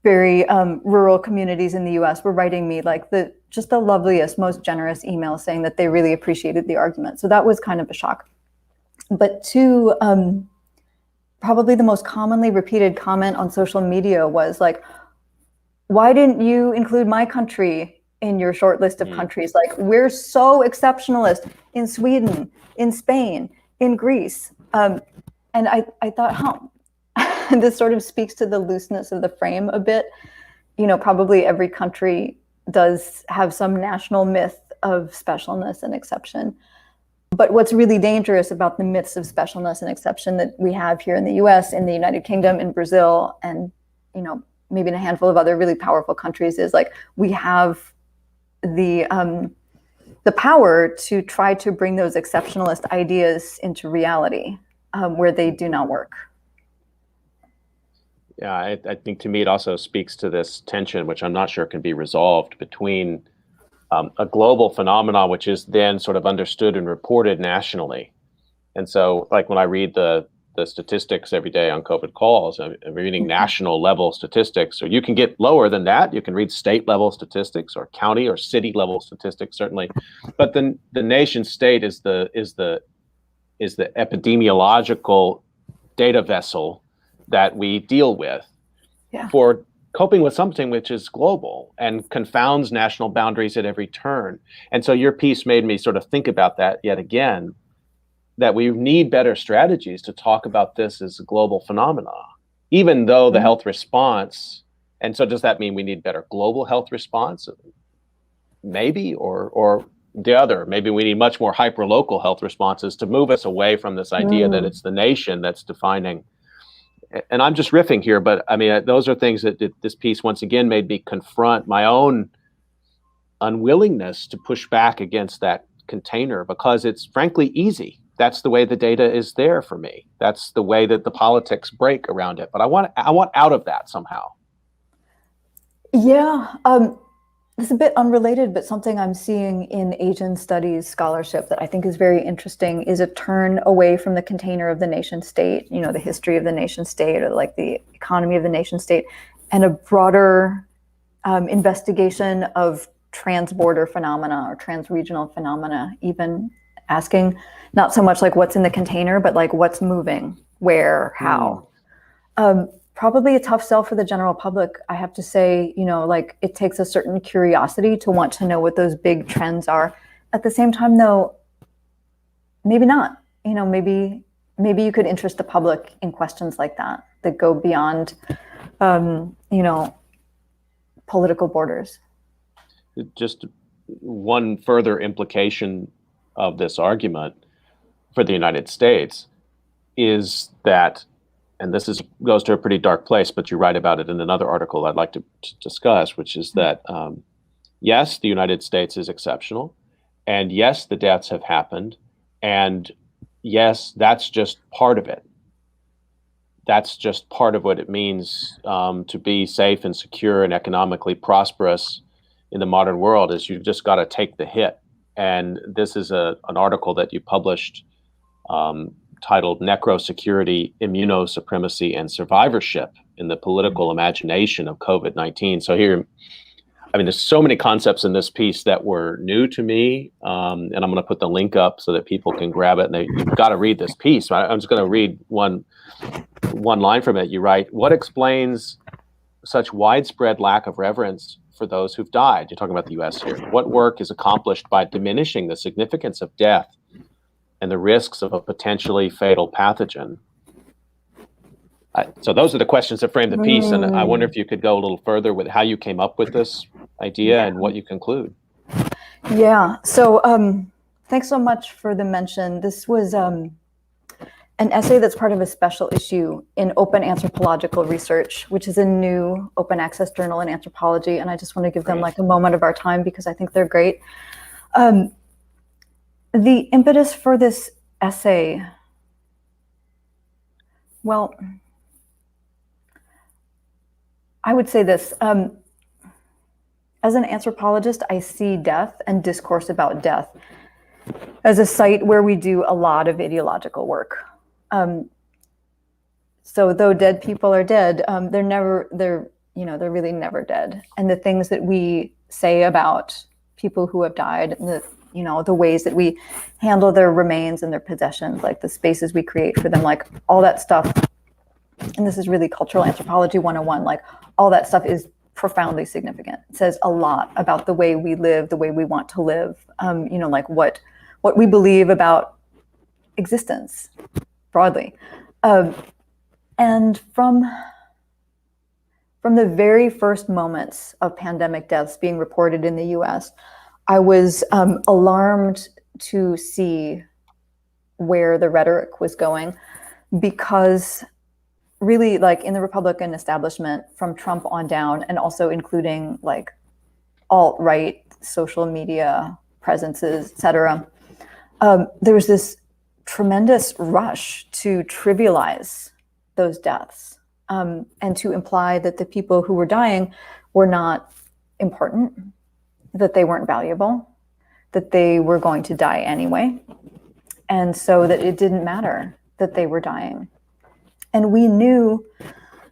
very rural communities in the US were writing me like just the loveliest, most generous emails saying that they really appreciated the argument. So that was kind of a shock. But two, probably the most commonly repeated comment on social media was like, why didn't you include my country in your short list of countries? Like, we're so exceptionalist in Sweden, in Spain, in Greece. And I thought, this sort of speaks to the looseness of the frame a bit. Probably every country does have some national myth of specialness and exception. But what's really dangerous about the myths of specialness and exception that we have here in the US, in the United Kingdom, in Brazil, and maybe in a handful of other really powerful countries is like we have the power to try to bring those exceptionalist ideas into reality where they do not work. Yeah, I think to me it also speaks to this tension, which I'm not sure can be resolved, between a global phenomenon, which is then sort of understood and reported nationally. And so like when I read the statistics every day on COVID calls, I'm reading national level statistics. So you can get lower than that. You can read state level statistics or county or city level statistics, certainly. But then the nation state is the epidemiological data vessel that we deal with for coping with something which is global and confounds national boundaries at every turn. And so your piece made me sort of think about that yet again, that we need better strategies to talk about this as a global phenomenon, even though the health response, and so does that mean we need better global health response? Maybe, or the other, maybe we need much more hyper-local health responses to move us away from this idea that it's the nation that's defining. And I'm just riffing here, but I mean, those are things that this piece once again made me confront my own unwillingness to push back against that container, because it's frankly easy. That's the way the data is there for me. That's the way that the politics break around it. But I want out of that somehow. Yeah, it's a bit unrelated, but something I'm seeing in Asian studies scholarship that I think is very interesting is a turn away from the container of the nation state, the history of the nation state or like the economy of the nation state, and a broader investigation of trans-border phenomena or trans-regional phenomena, even asking not so much like what's in the container, but like what's moving, where, how. Probably a tough sell for the general public, I have to say. Like it takes a certain curiosity to want to know what those big trends are. At the same time, though, maybe not. Maybe you could interest the public in questions like that go beyond, political borders. Just one further implication of this argument for the United States is that, and this goes to a pretty dark place, but you write about it in another article I'd like to discuss, which is that, yes, the United States is exceptional, And yes, the deaths have happened. And yes, that's just part of it. That's just part of what it means to be safe and secure and economically prosperous in the modern world, is you've just got to take the hit. And this is an article that you published titled Necrosecurity, Immunosupremacy, and Survivorship in the Political Imagination of COVID-19. So here, I mean, there's so many concepts in this piece that were new to me, and I'm going to put the link up so that people can grab it. And you've got to read this piece. I'm just going to read one line from it. You write, "What explains such widespread lack of reverence for those who've died?" You're talking about the U.S. here. "What work is accomplished by diminishing the significance of death and the risks of a potentially fatal pathogen?" So those are the questions that frame the piece, and I wonder if you could go a little further with how you came up with this idea and what you conclude. Yeah, so thanks so much for the mention. This was an essay that's part of a special issue in Open Anthropological Research, which is a new open access journal in anthropology, and I just want to give them like a moment of our time because I think they're great. The impetus for this essay, well, I would say this. As an anthropologist, I see death and discourse about death as a site where we do a lot of ideological work. So though dead people are dead, they're really never dead. And the things that we say about people who have died, the ways that we handle their remains and their possessions, like the spaces we create for them, like all that stuff. And this is really cultural anthropology 101, like all that stuff is profoundly significant. It says a lot about the way we live, the way we want to live, like what we believe about existence broadly. And from the very first moments of pandemic deaths being reported in the US, I was alarmed to see where the rhetoric was going, because really, like in the Republican establishment from Trump on down, and also including like alt-right social media presences, et cetera, there was this tremendous rush to trivialize those deaths and to imply that the people who were dying were not important, that they weren't valuable, that they were going to die anyway, and so that it didn't matter that they were dying. And we knew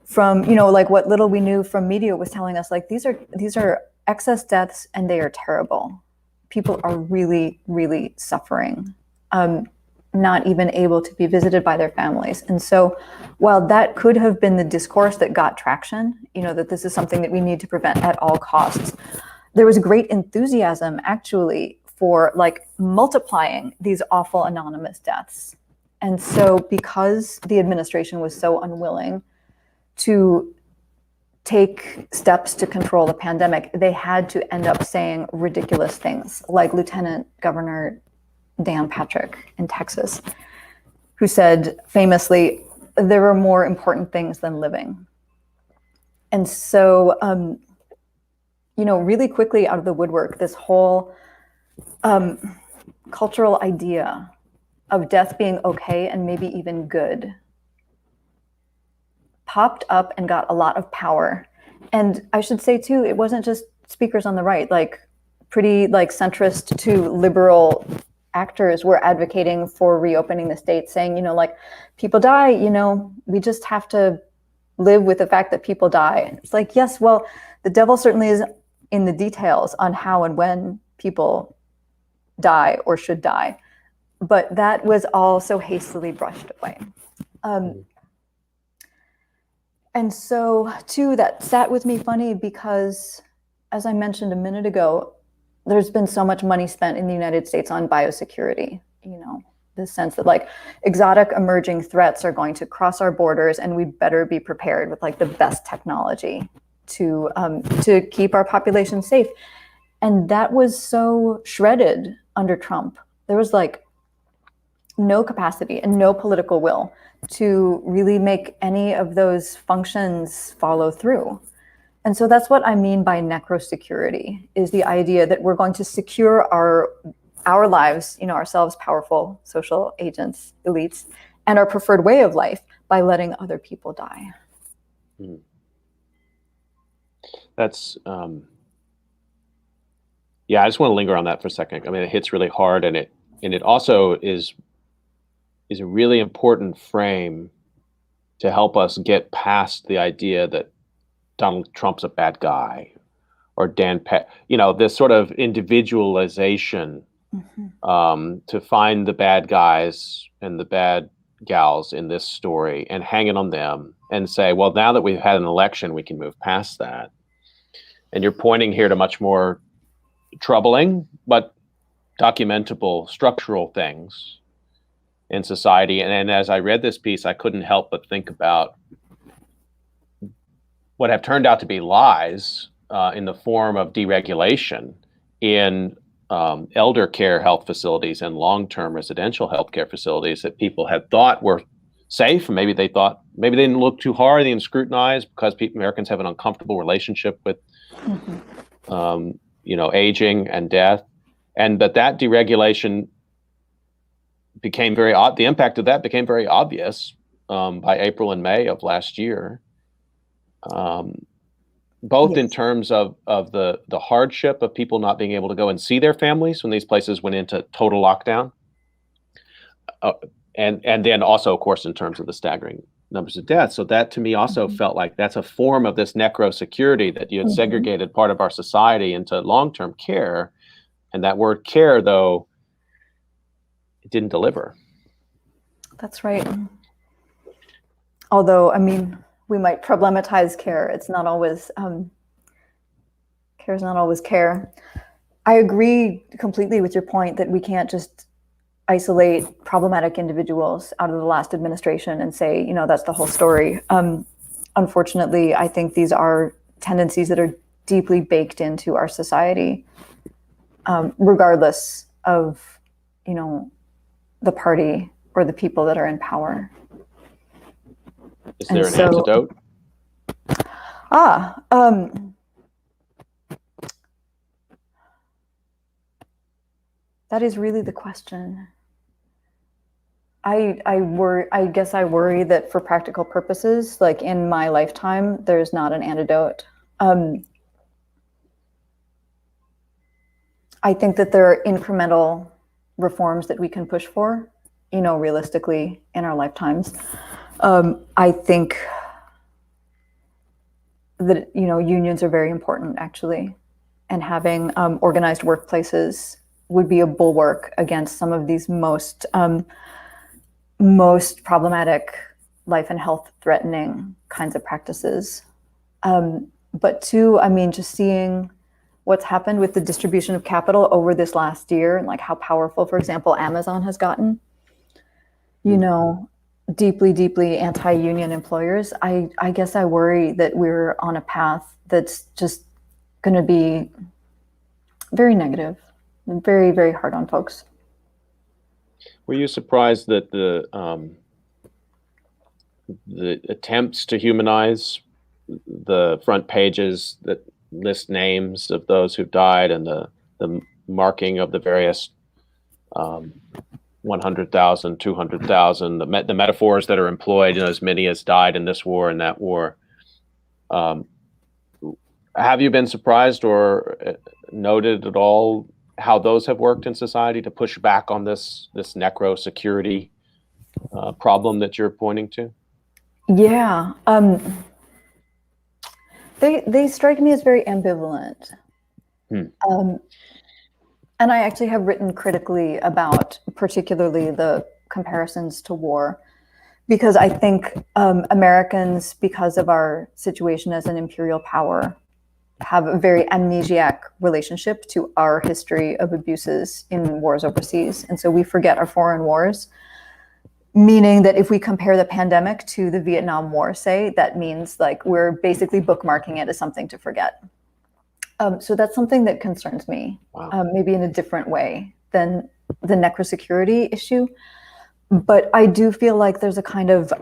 from, like what little we knew from media was telling us, like these are excess deaths and they are terrible. People are really, really suffering, not even able to be visited by their families. And so while that could have been the discourse that got traction, that this is something that we need to prevent at all costs, there was great enthusiasm actually for like multiplying these awful anonymous deaths. And so because the administration was so unwilling to take steps to control the pandemic, they had to end up saying ridiculous things, like Lieutenant Governor Dan Patrick in Texas, who said famously, "There are more important things than living." And so, really quickly out of the woodwork, this whole cultural idea of death being okay and maybe even good popped up and got a lot of power. And I should say too, it wasn't just speakers on the right, like pretty like centrist to liberal actors were advocating for reopening the states, saying, like people die, we just have to live with the fact that people die. It's like, yes, well, the devil certainly is in the details on how and when people die or should die. But that was all so hastily brushed away. And so, too, that sat with me funny because, as I mentioned a minute ago, there's been so much money spent in the United States on biosecurity, the sense that like exotic emerging threats are going to cross our borders and we better be prepared with like the best technology to keep our population safe. And that was so shredded under Trump. There was like no capacity and no political will to really make any of those functions follow through. And so that's what I mean by necrosecurity, is the idea that we're going to secure our lives, ourselves, powerful social agents, elites, and our preferred way of life by letting other people die. That's, yeah, I just want to linger on that for a second. I mean, it hits really hard, and it also is a really important frame to help us get past the idea that Donald Trump's a bad guy, or this sort of individualization to find the bad guys and the bad gals in this story and hang it on them and say, well, now that we've had an election, we can move past that. And you're pointing here to much more troubling but documentable structural things in society. And as I read this piece, I couldn't help but think about what have turned out to be lies in the form of deregulation in elder care health facilities and long-term residential healthcare facilities that people had thought were safe. Maybe they didn't look too hard, they didn't scrutinize because Americans have an uncomfortable relationship with aging and death, and that deregulation became the impact of that became very obvious by April and May of last year, both in terms of the hardship of people not being able to go and see their families when these places went into total lockdown, and then also, of course, in terms of the staggering numbers of deaths. So that, to me, also felt like that's a form of this necrosecurity, that you had segregated part of our society into long-term care, and that word care, though, it didn't deliver. That's right. Although, I mean, we might problematize care. It's not always, care is not always care. I agree completely with your point that we can't just isolate problematic individuals out of the last administration and say, that's the whole story. Unfortunately, I think these are tendencies that are deeply baked into our society, regardless of, the party or the people that are in power. Is there an antidote? That is really the question. I guess I worry that for practical purposes, like in my lifetime, there's not an antidote. I think that there are incremental reforms that we can push for, realistically in our lifetimes. I think that, unions are very important, actually, and having organized workplaces would be a bulwark against some of these most problematic, life and health threatening kinds of practices. But two, just seeing what's happened with the distribution of capital over this last year, and like how powerful, for example, Amazon has gotten, deeply, deeply anti-union employers. I guess I worry that we're on a path that's just going to be very negative and very, very hard on folks. Were you surprised that the attempts to humanize the front pages that list names of those who've died and the marking of the various 100,000, 200,000, the metaphors that are employed, as many as died in this war and that war? Have you been surprised or noted at all how those have worked in society to push back on this necrosecurity problem that you're pointing to? Yeah. They strike me as very ambivalent. And I actually have written critically about particularly the comparisons to war, because I think Americans, because of our situation as an imperial power, have a very amnesiac relationship to our history of abuses in wars overseas. And so we forget our foreign wars, meaning that if we compare the pandemic to the Vietnam War, say, that means like we're basically bookmarking it as something to forget. So that's something that concerns me, maybe in a different way than the necrosecurity issue. But I do feel like there's a kind of,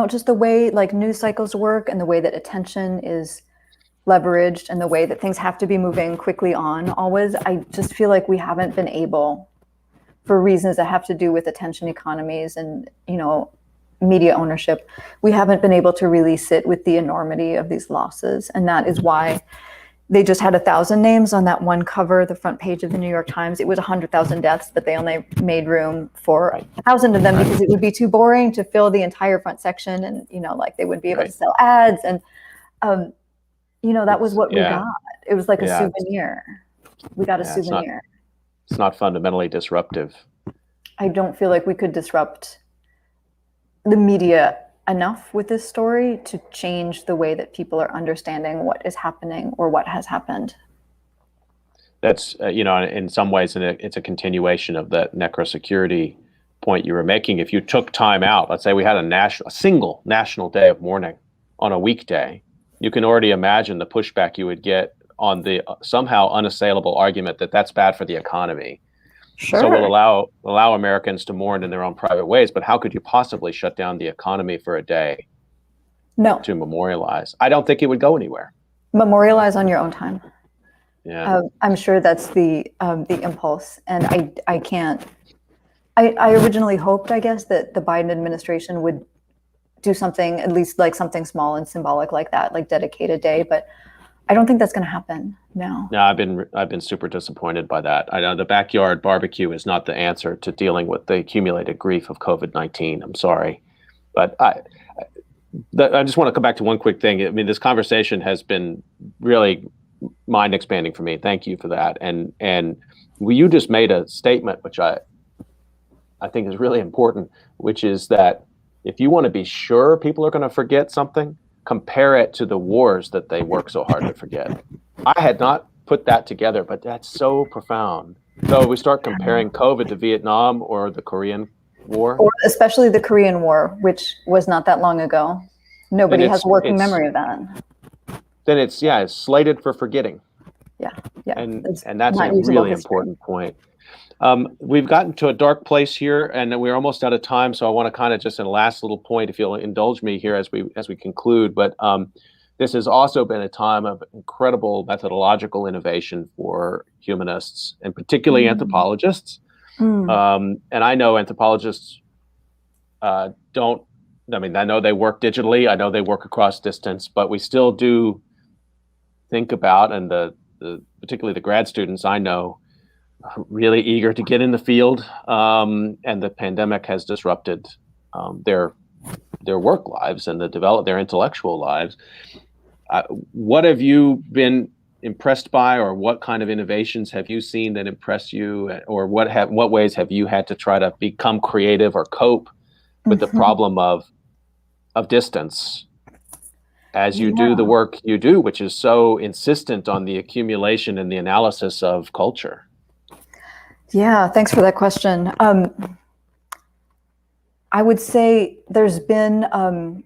just the way like news cycles work and the way that attention is leveraged and the way that things have to be moving quickly on always, I just feel like we haven't been able, for reasons that have to do with attention economies and, media ownership, we haven't been able to really sit with the enormity of these losses. And that is why they just had 1,000 names on that one cover, the front page of the New York Times. It was 100,000 deaths, but they only made room for 1,000 of them because it would be too boring to fill the entire front section. And, they wouldn't be able to sell ads. And, that was what we got. It was like a souvenir. We got a souvenir. It's not fundamentally disruptive. I don't feel like we could disrupt the media enough with this story to change the way that people are understanding what is happening or what has happened. That's, in some ways, it's a continuation of the necrosecurity point you were making. If you took time out, let's say we had a single national day of mourning on a weekday, you can already imagine the pushback you would get on the somehow unassailable argument that that's bad for the economy. Sure. So we'll allow Americans to mourn in their own private ways, but how could you possibly shut down the economy for a day? No. To memorialize? I don't think it would go anywhere. Memorialize on your own time. Yeah. I'm sure that's the impulse, and I can't. I originally hoped, I guess, that the Biden administration would do something, at least like something small and symbolic like that, like dedicate a day, but I don't think that's going to happen. No. No, I've been super disappointed by that. I know the backyard barbecue is not the answer to dealing with the accumulated grief of COVID-19. I'm sorry, but I just want to come back to one quick thing. I mean, this conversation has been really mind expanding for me. Thank you for that. And you just made a statement which I think is really important, which is that if you want to be sure people are going to forget something, compare it to the wars that they work so hard to forget. I had not put that together, but that's so profound. So we start comparing COVID to Vietnam or the Korean War. Or especially the Korean War, which was not that long ago. Nobody has working memory of that. Then it's slated for forgetting. Yeah. And that's a really important point. We've gotten to a dark place here, and we're almost out of time. So I want to kind of just in a last little point, if you'll indulge me here as we conclude. But this has also been a time of incredible methodological innovation for humanists, and particularly anthropologists. And I know anthropologists don't. I mean, I know they work digitally. I know they work across distance, but we still do think about, and the particularly the grad students I know, really eager to get in the field, and the pandemic has disrupted their work lives and their intellectual lives. What have you been impressed by, or what kind of innovations have you seen that impress you, or what ways have you had to try to become creative or cope with the problem of distance as you do the work you do, which is so insistent on the accumulation and the analysis of culture? Yeah, thanks for that question. I would say there's been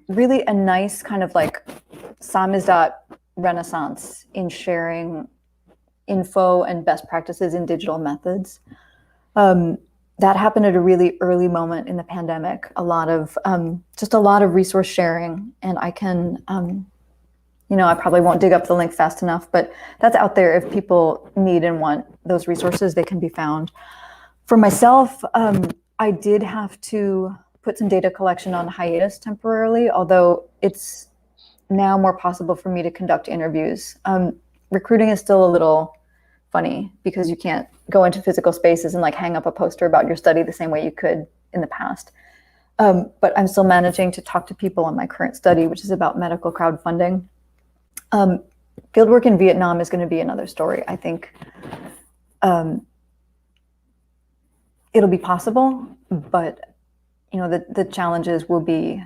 really a nice kind of like samizdat renaissance in sharing info and best practices in digital methods. That happened at a really early moment in the pandemic. Just a lot of resource sharing, and I can, I probably won't dig up the link fast enough, but that's out there. If people need and want those resources, they can be found. For myself, I did have to put some data collection on hiatus temporarily, although it's now more possible for me to conduct interviews. Recruiting is still a little funny because you can't go into physical spaces and like hang up a poster about your study the same way you could in the past. But I'm still managing to talk to people on my current study, which is about medical crowdfunding. Fieldwork in Vietnam is going to be another story. I think it'll be possible, but the challenges will be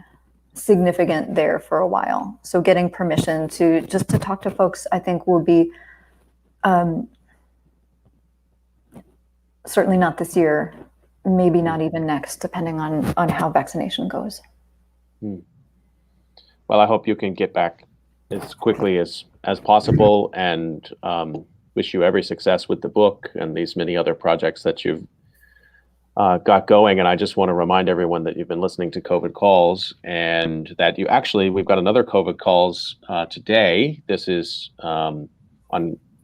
significant there for a while. So getting permission to talk to folks, I think, will be certainly not this year, maybe not even next, depending on how vaccination goes. Well, I hope you can get back as quickly as possible, and wish you every success with the book and these many other projects that you've got going, and I just want to remind everyone that you've been listening to COVID Calls, and that we've got another COVID Calls today. This is on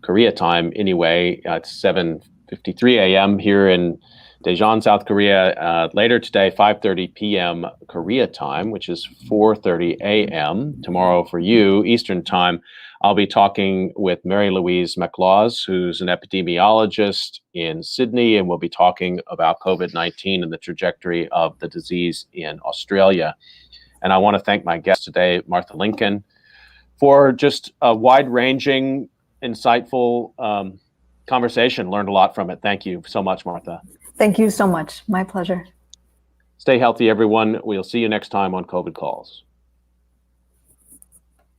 Korea time anyway. It's 7:53 a.m. here in Daejeon, South Korea. Later today, 5:30 p.m. Korea time, which is 4:30 a.m. tomorrow for you, Eastern time. I'll be talking with Mary Louise McLaws, who's an epidemiologist in Sydney, and we'll be talking about COVID-19 and the trajectory of the disease in Australia. And I want to thank my guest today, Martha Lincoln, for just a wide-ranging, insightful conversation. Learned a lot from it. Thank you so much, Martha. Thank you so much. My pleasure. Stay healthy, everyone. We'll see you next time on COVID Calls.